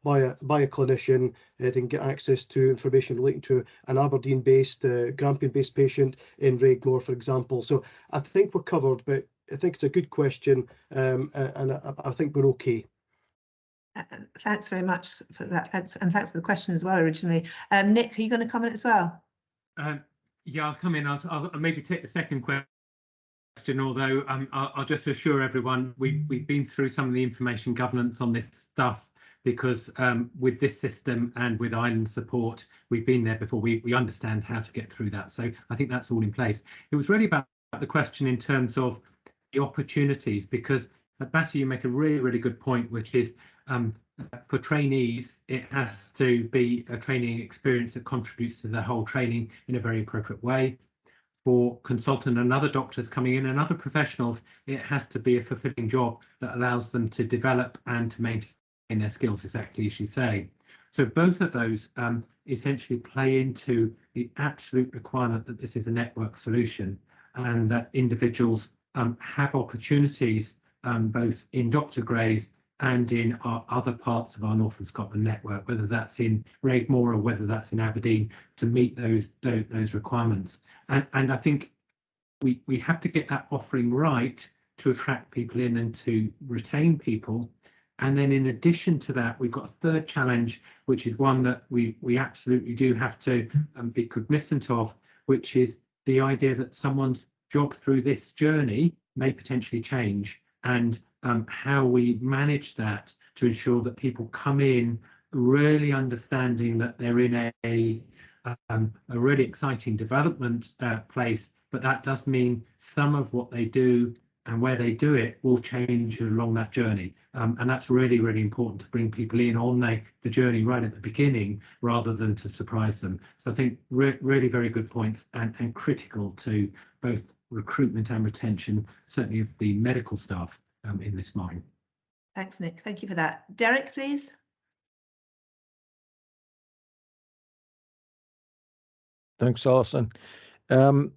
by a clinician. They can get access to information relating to an Aberdeen-based, Grampian-based patient in Regmore, for example. So I think we're covered, but I think it's a good question, and I think we're okay. Thanks very much for that. Thanks for the question as well originally. Nick, are you going to comment as well? Yeah, I'll come in. I'll maybe take the second question, although I'll just assure everyone we've been through some of the information governance on this stuff, because with this system and with Ireland support, we've been there before. We understand how to get through that. So I think that's all in place. It was really about the question in terms of the opportunities, because at Batty, you make a really, really good point, which is for trainees, it has to be a training experience that contributes to the whole training in a very appropriate way. For consultant and other doctors coming in and other professionals, it has to be a fulfilling job that allows them to develop and to maintain their skills, exactly as you say. So both of those essentially play into the absolute requirement that this is a network solution, and that individuals have opportunities both in Dr. Gray's and in our other parts of our Northern Scotland network, whether that's in Regmore or whether that's in Aberdeen, to meet those requirements. And I think we have to get that offering right to attract people in and to retain people. And then in addition to that, we've got a third challenge, which is one that we absolutely do have to be cognizant of, which is the idea that someone's job through this journey may potentially change, and how we manage that to ensure that people come in really understanding that they're in a really exciting development place, but that does mean some of what they do and where they do it will change along that journey. And that's really, really important to bring people in on the journey right at the beginning, rather than to surprise them. So I think really very good points, and critical to both recruitment and retention, certainly of the medical staff in this model. Thanks, Nick. Thank you for that. Derek, please. Thanks, Alison. A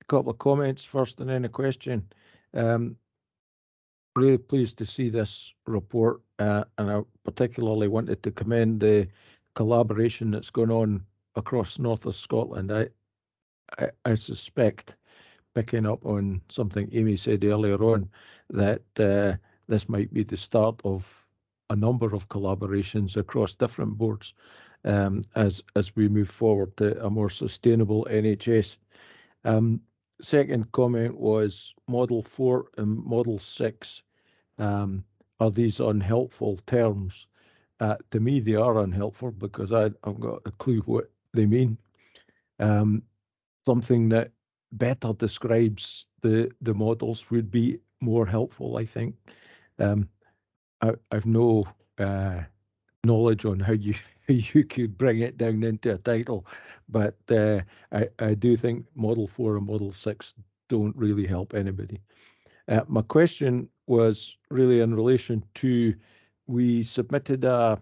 couple of comments first and then a question. Really pleased to see this report, and I particularly wanted to commend the collaboration that's going on across north of Scotland. I suspect, picking up on something Amy said earlier on, that this might be the start of a number of collaborations across different boards as we move forward to a more sustainable NHS. Second comment was Model 4 and Model 6. Are these unhelpful terms? To me, they are unhelpful, because I've got a clue what they mean. something that better describes the models would be more helpful, I think. I've no knowledge on how you could bring it down into a title, but I do think Model 4 and Model 6 don't really help anybody. My question was really in relation to, we submitted a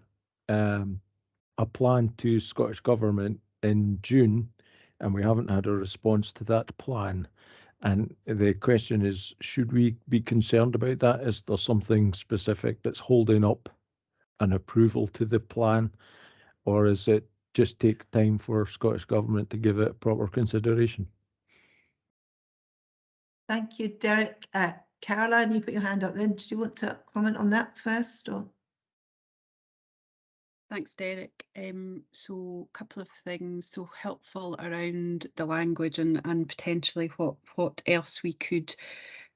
plan to Scottish Government in June, and we haven't had a response to that plan. And the question is, should we be concerned about that? Is there something specific that's holding up an approval to the plan, or is it just take time for Scottish Government to give it proper consideration? Thank you, Derek. Caroline, you put your hand up then. Did you want to comment on that first? Or? Thanks, Derek. So a couple of things. So helpful around the language and potentially what else we could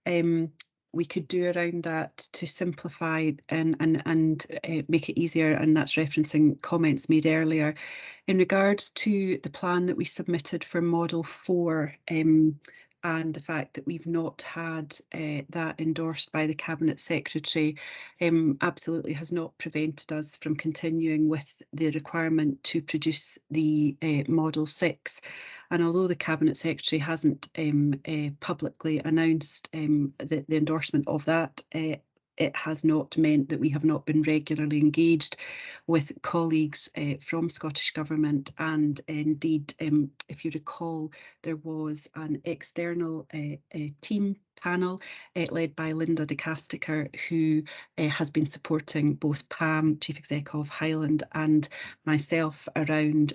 do around that to simplify and make it easier, and that's referencing comments made earlier. In regards to the plan that we submitted for Model 4, and the fact that we've not had that endorsed by the Cabinet Secretary absolutely has not prevented us from continuing with the requirement to produce the Model 6. And although the Cabinet Secretary hasn't publicly announced the endorsement of that, it has not meant that we have not been regularly engaged with colleagues from Scottish Government. And indeed, if you recall, there was an external team panel led by Linda de Casticker, who has been supporting both Pam, Chief Exec of Highland, and myself around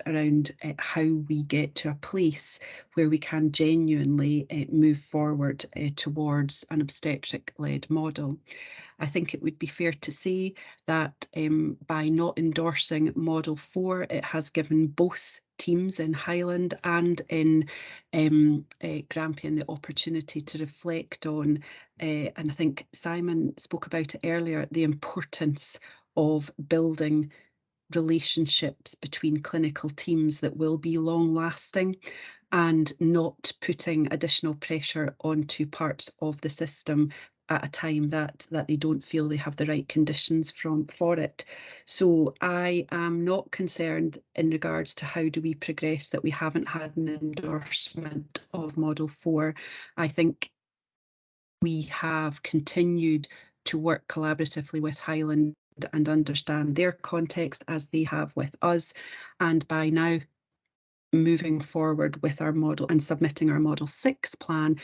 how we get to a place where we can genuinely move forward towards an obstetric-led model. I think it would be fair to say that by not endorsing Model 4, it has given both teams in Highland and in Grampian the opportunity to reflect on, and I think Simon spoke about it earlier, the importance of building relationships between clinical teams that will be long lasting, and not putting additional pressure onto parts of the system at a time that they don't feel they have the right conditions for it. So I am not concerned in regards to how do we progress that we haven't had an endorsement of Model 4. I think we have continued to work collaboratively with Highland and understand their context as they have with us, and by now moving forward with our model and submitting our Model 6 plan.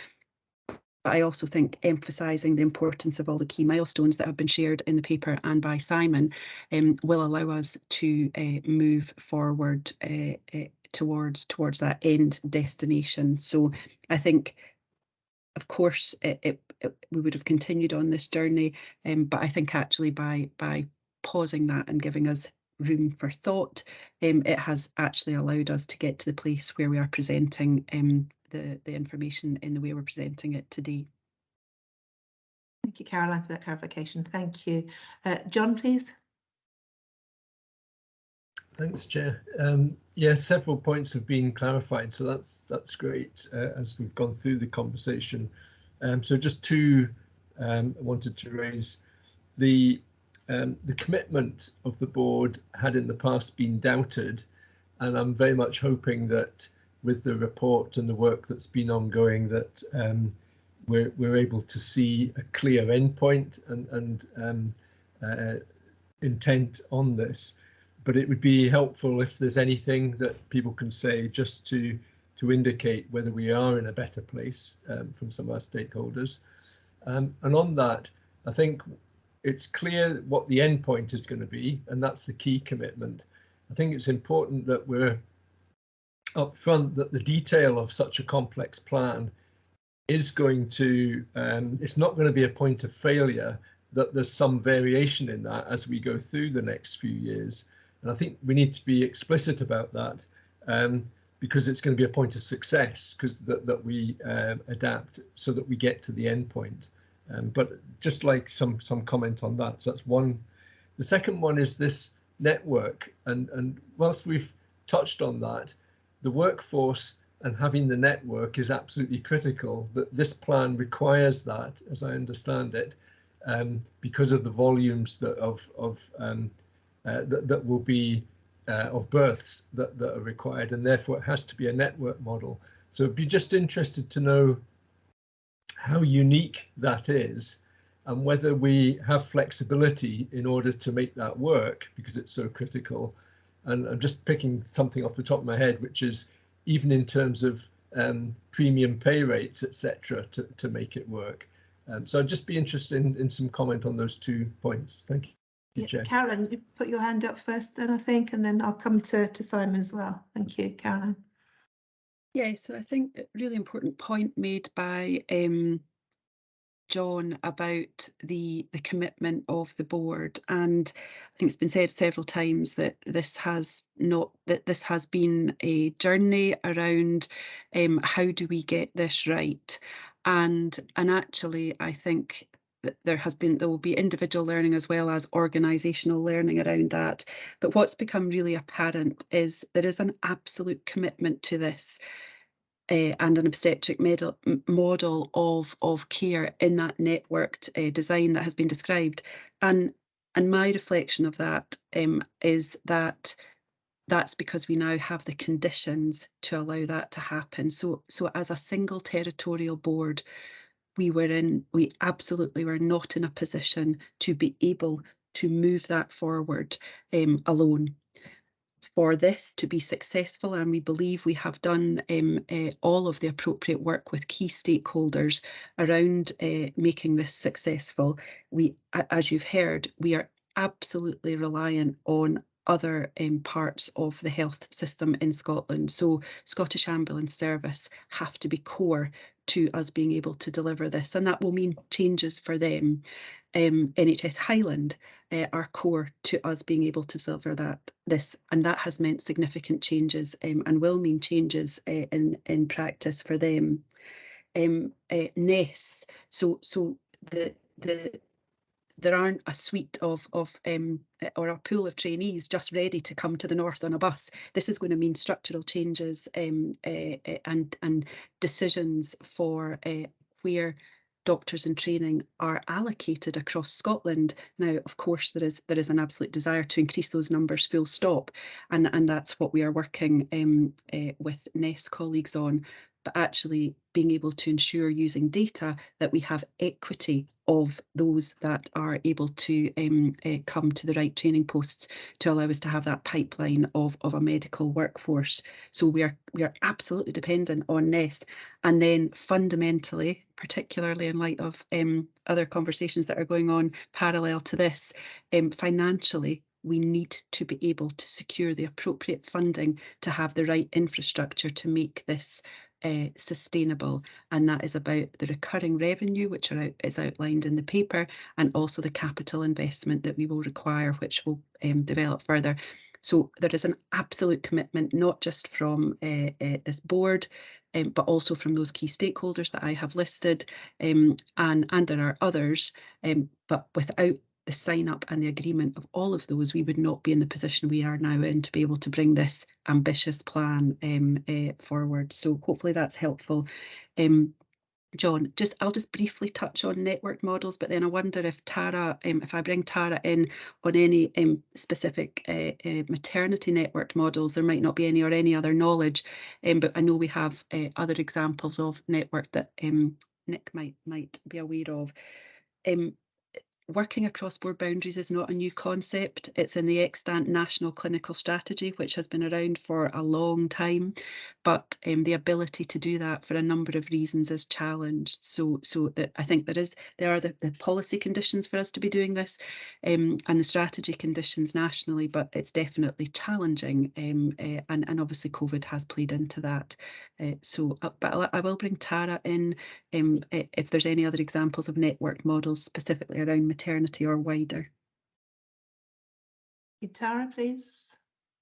But I also think emphasising the importance of all the key milestones that have been shared in the paper and by Simon will allow us to move forward towards that end destination. So I think, of course, we would have continued on this journey, but I think actually by pausing that and giving us room for thought, it has actually allowed us to get to the place where we are presenting the information in the way we're presenting it today. Thank you, Caroline, for that clarification. Thank you. John, please. Thanks, Chair. Yeah, several points have been clarified, so that's great as we've gone through the conversation. So just two I wanted to raise. The commitment of the board had in the past been doubted, and I'm very much hoping that with the report and the work that's been ongoing, that we're able to see a clear endpoint and intent on this. But it would be helpful if there's anything that people can say just to indicate whether we are in a better place from some of our stakeholders. And on that, I think it's clear what the endpoint is going to be, and that's the key commitment. I think it's important that we're upfront that the detail of such a complex plan is going to, it's not going to be a point of failure, that there's some variation in that as we go through the next few years. And I think we need to be explicit about that, because it's going to be a point of success, because that we adapt so that we get to the end point. But just like some comment on that. So that's one. The second one is this network, and whilst we've touched on that, the workforce and having the network is absolutely critical. That this plan requires that, as I understand it, because of the volumes that that will be of births that are required, and therefore it has to be a network model. So I'd be just interested to know how unique that is, and whether we have flexibility in order to make that work, because it's so critical. And I'm just picking something off the top of my head, which is even in terms of premium pay rates, etc., to make it work. So I'd just be interested in some comment on those 2 points. Thank you, Yeah, Chair. Caroline, you put your hand up first then, I think, and then I'll come to Simon as well. Thank you, Caroline. Yeah, so I think a really important point made by John about the commitment of the board, and I think it's been said several times that this has been a journey around how do we get this right, and actually I think that there will be individual learning as well as organisational learning around that. But what's become really apparent is there is an absolute commitment to this. And an obstetric model of care in that networked design that has been described. And my reflection of that is that that's because we now have the conditions to allow that to happen. So as a single territorial board, we absolutely were not in a position to be able to move that forward alone. For this to be successful, and we believe we have done all of the appropriate work with key stakeholders around making this successful, as you've heard, we are absolutely reliant on other parts of the health system in Scotland. So Scottish Ambulance Service have to be core to us being able to deliver this, and that will mean changes for them. NHS Highland are core to us being able to deliver this, and that has meant significant changes and will mean changes in practice for them. NES, so there aren't a suite of or a pool of trainees just ready to come to the north on a bus. This is going to mean structural changes and decisions for where doctors in training are allocated across Scotland. Now, of course, there is an absolute desire to increase those numbers, full stop, and that's what we are working with NES colleagues on. But actually being able to ensure using data that we have equity of those that are able to come to the right training posts to allow us to have that pipeline of a medical workforce. So we are absolutely dependent on NES. And then fundamentally, particularly in light of other conversations that are going on parallel to this, financially, we need to be able to secure the appropriate funding to have the right infrastructure to make this sustainable, and that is about the recurring revenue, which is outlined in the paper, and also the capital investment that we will require, which will develop further. So there is an absolute commitment, not just from this board, but also from those key stakeholders that I have listed, and there are others, but without the sign up and the agreement of all of those, we would not be in the position we are now in to be able to bring this ambitious plan forward. So hopefully that's helpful. John, I'll just briefly touch on network models, but then I wonder if Tara, if I bring Tara in on any specific maternity networked models, there might not be any or any other knowledge, but I know we have other examples of network that Nick might be aware of. Working across board boundaries is not a new concept. It's in the extant National Clinical Strategy, which has been around for a long time, but the ability to do that for a number of reasons is challenged. So that I think there are the policy conditions for us to be doing this, and the strategy conditions nationally, but it's definitely challenging, and obviously COVID has played into that. But I will bring Tara in if there's any other examples of network models specifically around maternity or wider. Tara, please.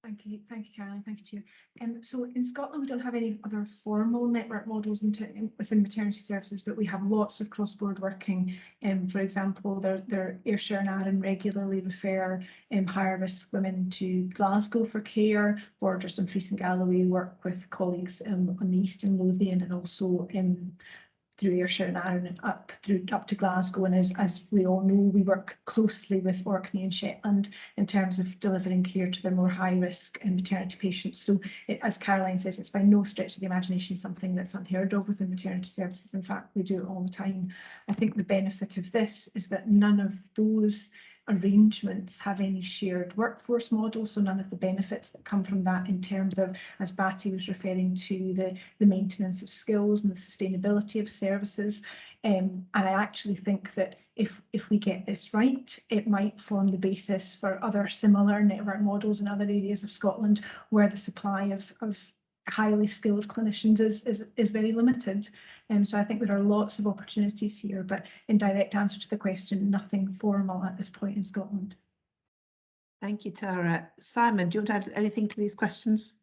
Thank you, Caroline. Thank you, Chair. So in Scotland, we don't have any other formal network models within maternity services, but we have lots of cross-board working. For example, Ayrshire and Arran regularly refer higher-risk women to Glasgow for care. Borders and Fleece and Galloway work with colleagues on the Eastern Lothian and also through Ayrshire and Arran up to Glasgow. And as we all know, we work closely with Orkney and Shetland in terms of delivering care to their more high risk maternity patients. So as Caroline says, it's by no stretch of the imagination something that's unheard of within maternity services. In fact, we do it all the time. I think the benefit of this is that none of those arrangements have any shared workforce model, so none of the benefits that come from that in terms of, as Batty was referring to, the maintenance of skills and the sustainability of services. And I actually think that if we get this right, it might form the basis for other similar network models in other areas of Scotland where the supply of highly skilled clinicians is very limited. So I think there are lots of opportunities here, but in direct answer to the question, nothing formal at this point in Scotland. Thank you, Tara. Simon, do you want to add anything to these questions?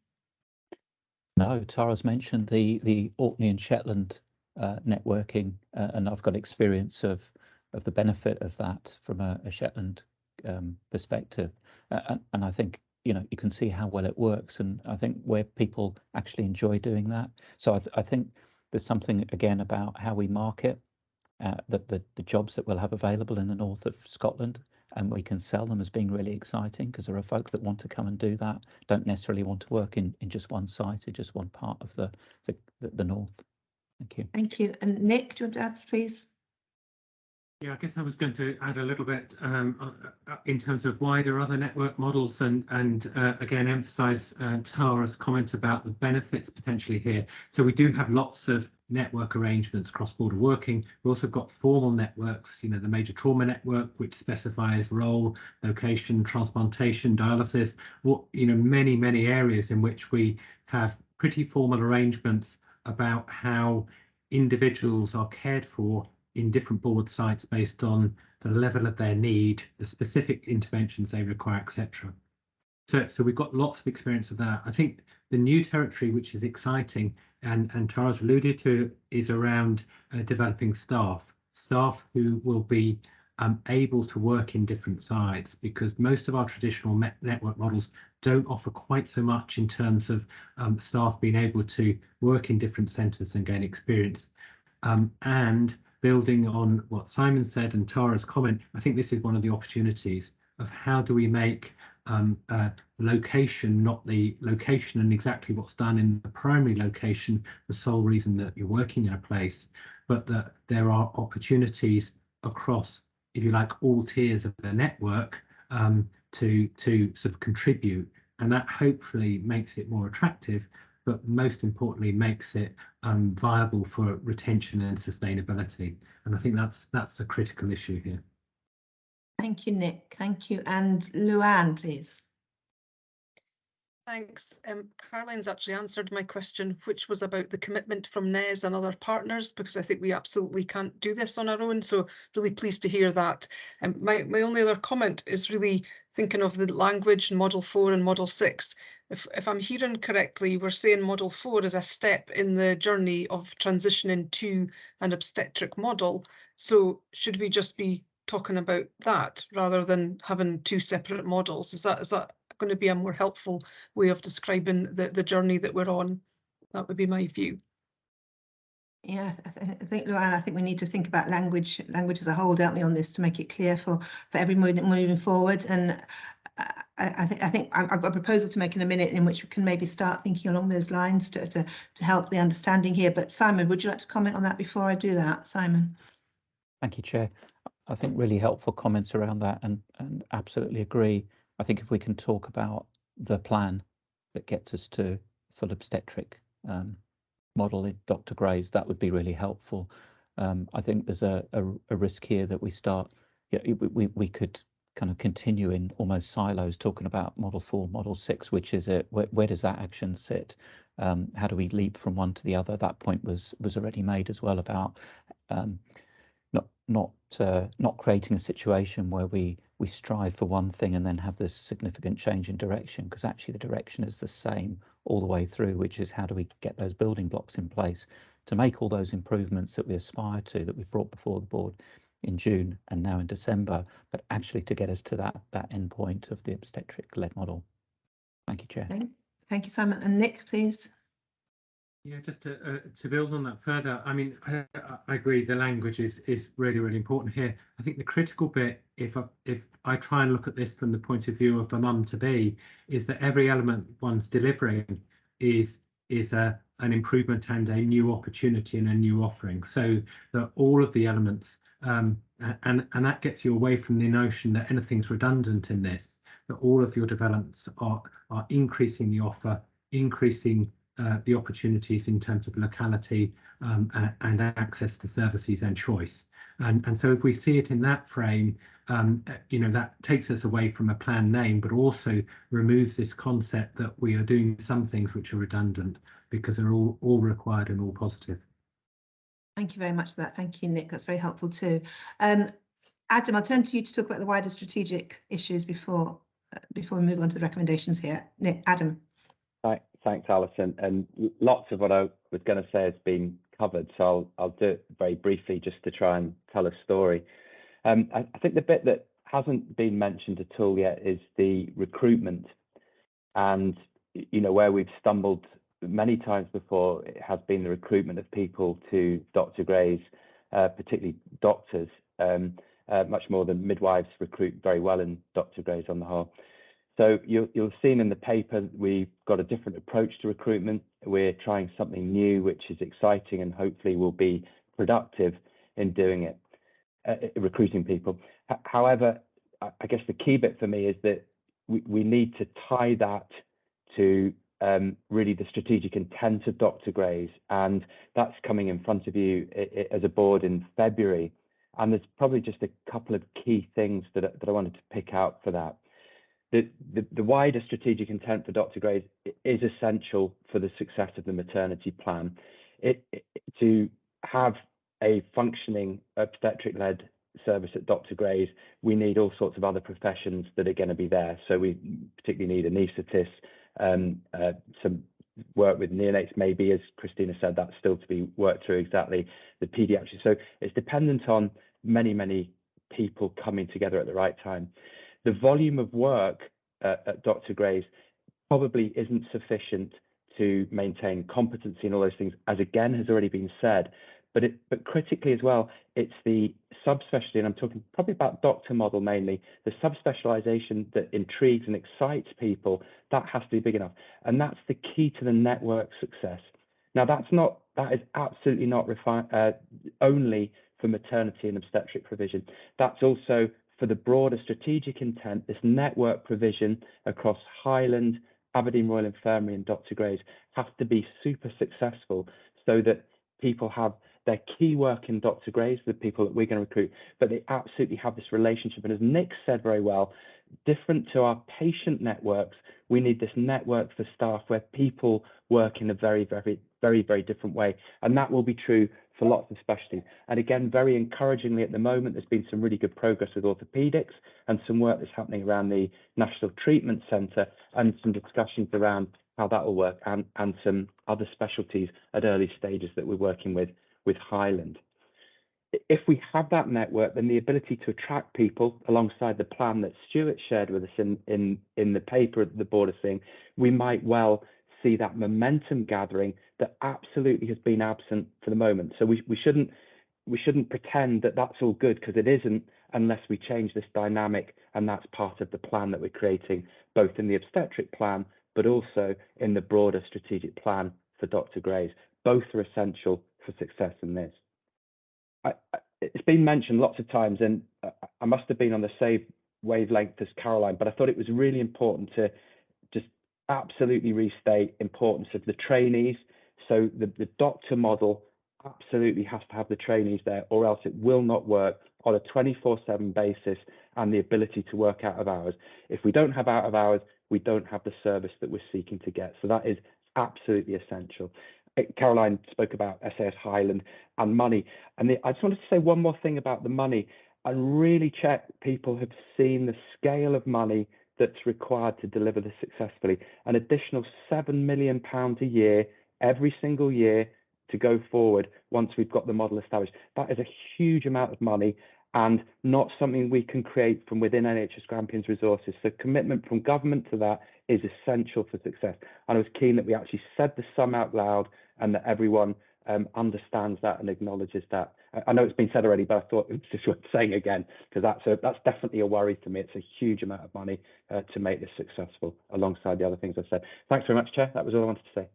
No, Tara's mentioned the Orkney and Shetland networking, and I've got experience of the benefit of that from a Shetland perspective, and I think you can see how well it works, and I think where people actually enjoy doing that. So I think there's something again about how we market the jobs that we'll have available in the north of Scotland, and we can sell them as being really exciting because there are folk that want to come and do that, don't necessarily want to work in just one site or just one part of the north. Thank you. Thank you. And Nick, do you want to add, please? Yeah, I guess I was going to add a little bit in terms of wider other network models and again emphasise Tara's comment about the benefits potentially here. So we do have lots of network arrangements, cross-border working. We've also got formal networks, the major trauma network, which specifies role, location, transplantation, dialysis, many areas in which we have pretty formal arrangements about how individuals are cared for in different board sites based on the level of their need, the specific interventions they require, etc. So we've got lots of experience of that. I think the new territory, which is exciting, and Tara's alluded to, is around developing staff who will be able to work in different sites, because most of our traditional network models don't offer quite so much in terms of staff being able to work in different centres and gain experience. And building on what Simon said and Tara's comment, I think this is one of the opportunities of how do we make location, not the location and exactly what's done in the primary location, the sole reason that you're working in a place, but that there are opportunities across, if you like, all tiers of the network to sort of contribute, and that hopefully makes it more attractive, but most importantly makes it viable for retention and sustainability. And I think that's a critical issue here. Thank you, Nick. Thank you. And Luann, please. Thanks. Caroline's actually answered my question, which was about the commitment from NES and other partners, because I think we absolutely can't do this on our own. So really pleased to hear that. My only other comment is really thinking of the language in Model 4 and Model 6. If I'm hearing correctly, we're saying Model 4 is a step in the journey of transitioning to an obstetric model. So should we just be talking about that rather than having two separate models? Is that going to be a more helpful way of describing the journey that we're on? That would be my view. Yeah, I think, Luann, I think we need to think about language as a whole, don't we, on this, to make it clear for every moving forward. And I think I've got a proposal to make in a minute in which we can maybe start thinking along those lines to help the understanding here. But Simon, would you like to comment on that before I do that? Simon. Thank you, Chair. I think really helpful comments around that, and absolutely agree. I think if we can talk about the plan that gets us to full obstetric model in Dr. Gray's, that would be really helpful. I think there's a risk here that we start, we could kind of continue in almost silos talking about Model 4, Model 6, which is it, where does that action sit? How do we leap from one to the other? That point was already made as well about not creating a situation where we we strive for one thing and then have this significant change in direction, because actually the direction is the same all the way through, which is how do we get those building blocks in place to make all those improvements that we aspire to, that we've brought before the board in June and now in December, but actually to get us to that end point of the obstetric-led model. Thank you, Chair. Thank you, Simon. And Nick, please. Yeah, just to build on that further, I mean, I agree the language is really, really important here. I think the critical bit, if I try and look at this from the point of view of a mum-to-be, is that every element one's delivering is an improvement and a new opportunity and a new offering. So that all of the elements, and that gets you away from the notion that anything's redundant in this, that all of your developments are increasing the offer, increasing the opportunities in terms of locality and access to services and choice. And so if we see it in that frame, that takes us away from a plan name, but also removes this concept that we are doing some things which are redundant, because they're all required and all positive. Thank you very much for that. Thank you, Nick. That's very helpful too. Adam, I'll turn to you to talk about the wider strategic issues before we move on to the recommendations here. Nick, Adam. Thanks, Alison. And lots of what I was going to say has been covered, so I'll do it very briefly just to try and tell a story. I think the bit that hasn't been mentioned at all yet is the recruitment. And, where we've stumbled many times before, it has been the recruitment of people to Dr. Gray's, particularly doctors, much more than midwives recruit very well in Dr. Gray's on the whole. So you'll have seen in the paper, we've got a different approach to recruitment. We're trying something new, which is exciting and hopefully will be productive in doing it, recruiting people. However, I guess the key bit for me is that we need to tie that to really the strategic intent of Dr. Gray's, and that's coming in front of you as a board in February. And there's probably just a couple of key things that I wanted to pick out for that. The wider strategic intent for Dr. Gray's is essential for the success of the maternity plan. To have a functioning obstetric-led service at Dr. Gray's, we need all sorts of other professions that are going to be there. So we particularly need anaesthetists, some work with neonates, maybe, as Christina said, that's still to be worked through exactly, the paediatrics. So it's dependent on many, many people coming together at the right time. The volume of work at Dr. Gray's probably isn't sufficient to maintain competency and all those things, as again has already been said. But critically as well, it's the subspecialty, and I'm talking probably about doctor model mainly, the subspecialization that intrigues and excites people, that has to be big enough. And that's the key to the network success. Now, that is absolutely not only for maternity and obstetric provision. That's also for the broader strategic intent. This network provision across Highland, Aberdeen Royal Infirmary and Dr. Gray's has to be super successful, so that people have their key work in Dr. Gray's, the people that we're going to recruit, but they absolutely have this relationship. And as Nick said very well, different to our patient networks, we need this network for staff where people work in a very, very, very, very different way. And that will be true for lots of specialties. And again, very encouragingly at the moment, there's been some really good progress with orthopedics and some work that's happening around the National Treatment Centre, and some discussions around how that will work, and some other specialties at early stages that we're working with Highland. If we have that network, then the ability to attract people alongside the plan that Stuart shared with us in the paper that the board is seeing, we might well see that momentum gathering that absolutely has been absent for the moment. So we shouldn't pretend that that's all good, because it isn't, unless we change this dynamic, and that's part of the plan that we're creating, both in the obstetric plan, but also in the broader strategic plan for Dr. Gray's. Both are essential for success in this. It's been mentioned lots of times, and I must have been on the same wavelength as Caroline, but I thought it was really important to just absolutely restate importance of the trainees. So the doctor model absolutely has to have the trainees there, or else it will not work on a 24/7 basis, and the ability to work out of hours. If we don't have out of hours, we don't have the service that we're seeking to get. So that is absolutely essential. Caroline spoke about SAS Highland and money. And I just wanted to say one more thing about the money. and really check people have seen the scale of money that's required to deliver this successfully. An additional £7 million a year, every single year, to go forward once we've got the model established. That is a huge amount of money and not something we can create from within NHS Grampian's resources. So commitment from government to that is essential for success. And I was keen that we actually said the sum out loud and that everyone understands that and acknowledges that. I know it's been said already, but I thought it was just worth saying again, because that's definitely a worry to me. It's a huge amount of money to make this successful, alongside the other things I said. Thanks very much, Chair. That was all I wanted to say.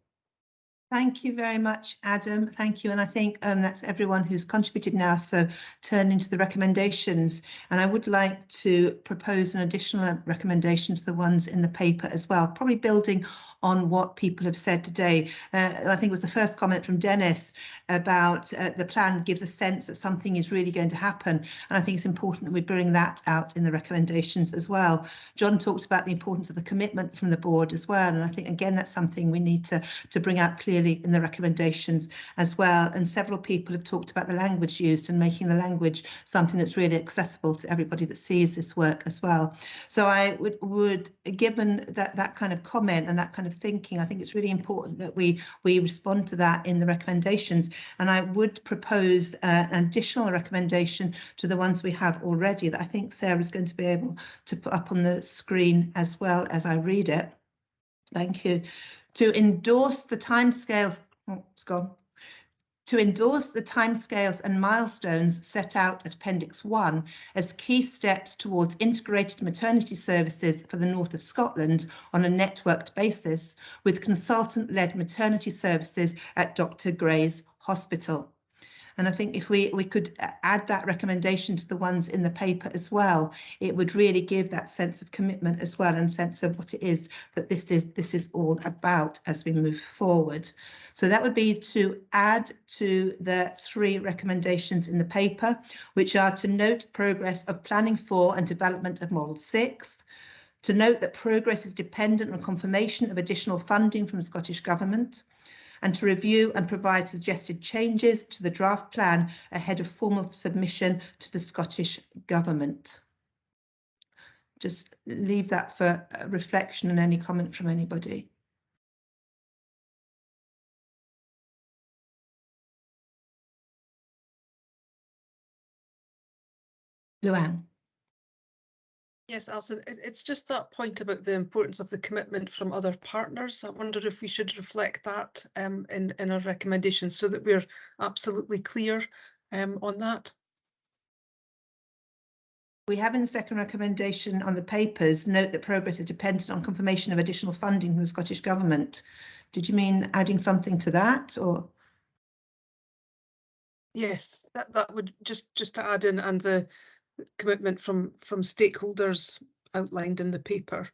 Thank you very much, Adam. Thank you. And I think that's everyone who's contributed now. So turning to the recommendations, and I would like to propose an additional recommendation to the ones in the paper as well, probably building on what people have said today. I think it was the first comment from Dennis about the plan gives a sense that something is really going to happen. And I think it's important that we bring that out in the recommendations as well. John talked about the importance of the commitment from the board as well. And I think, again, that's something we need to bring out clearly in the recommendations as well. And several people have talked about the language used and making the language something that's really accessible to everybody that sees this work as well. So I would given that kind of comment and that kind of thinking, I think it's really important that we respond to that in the recommendations. And I would propose an additional recommendation to the ones we have already that I think Sarah's going to be able to put up on the screen as well as I read it. Thank you. To endorse the timescales, it's gone. To endorse the timescales and milestones set out at Appendix 1 as key steps towards integrated maternity services for the north of Scotland on a networked basis with consultant-led maternity services at Dr. Gray's Hospital. And I think if we could add that recommendation to the ones in the paper as well, it would really give that sense of commitment as well and sense of what it is that this is all about as we move forward. So that would be to add to the 3 recommendations in the paper, which are to note progress of planning for and development of Model 6, to note that progress is dependent on confirmation of additional funding from the Scottish Government, and to review and provide suggested changes to the draft plan ahead of formal submission to the Scottish Government. Just leave that for reflection and any comment from anybody. Luann. Yes, Alison, it's just that point about the importance of the commitment from other partners. I wonder if we should reflect that in our recommendations so that we're absolutely clear on that. We have in the second recommendation on the papers, note that progress is dependent on confirmation of additional funding from the Scottish Government. Did you mean adding something to that, or? Yes, that would just to add in, and the commitment from stakeholders outlined in the paper.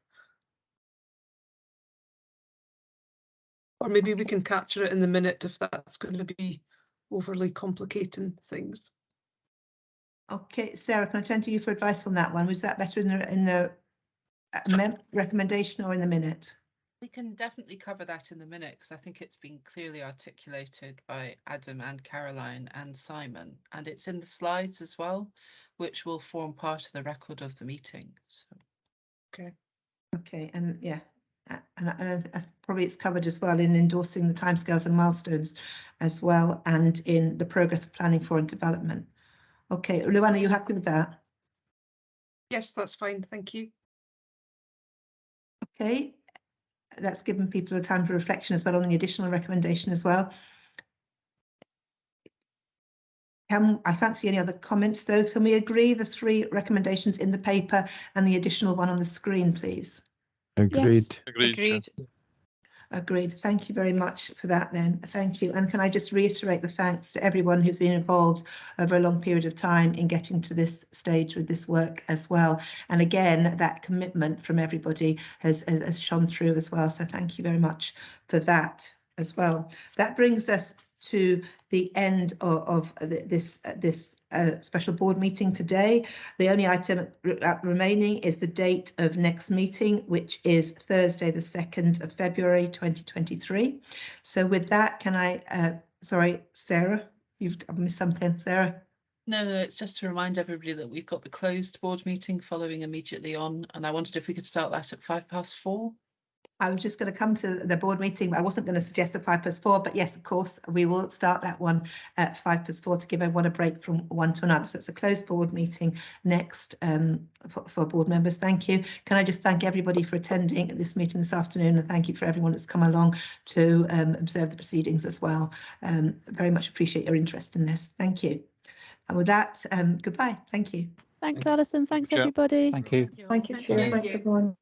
Or maybe we can capture it in the minute if that's going to be overly complicating things. Okay, Sarah, can I turn to you for advice on that one? Was that better in the recommendation or in the minute? We can definitely cover that in the minute because I think it's been clearly articulated by Adam and Caroline and Simon, and it's in the slides as well, which will form part of the record of the meeting. So. Okay, and yeah, and probably it's covered as well in endorsing the timescales and milestones as well, and in the progress of planning for and development. Okay, Luann, are you happy with that? Yes, that's fine, thank you. Okay, that's given people a time for reflection as well on the additional recommendation as well. I can't see any other comments though. Can we agree the 3 recommendations in the paper and the additional one on the screen, please? Agreed. Yes. Agreed. Agreed. Thank you very much for that then. Thank you. And can I just reiterate the thanks to everyone who's been involved over a long period of time in getting to this stage with this work as well. And again, that commitment from everybody has shone through as well. So thank you very much for that as well. That brings us to the end of this special board meeting today. The only item remaining is the date of next meeting, which is Thursday, the 2nd of February 2023. So with that, can I, sorry, Sarah, I've missed something, Sarah. No, it's just to remind everybody that we've got the closed board meeting following immediately on, and I wondered if we could start that at 4:05. I was just going to come to the board meeting, but I wasn't going to suggest a 4:05. But yes, of course, we will start that one at 4:05 to give everyone a break from one to another. So it's a closed board meeting next for board members. Thank you. Can I just thank everybody for attending this meeting this afternoon, and thank you for everyone that's come along to observe the proceedings as well. Very much appreciate your interest in this. Thank you. And with that, goodbye. Thank you. Thanks, Alison. Thanks, everybody. Thank you. Thank you, Chair. Thanks, everyone.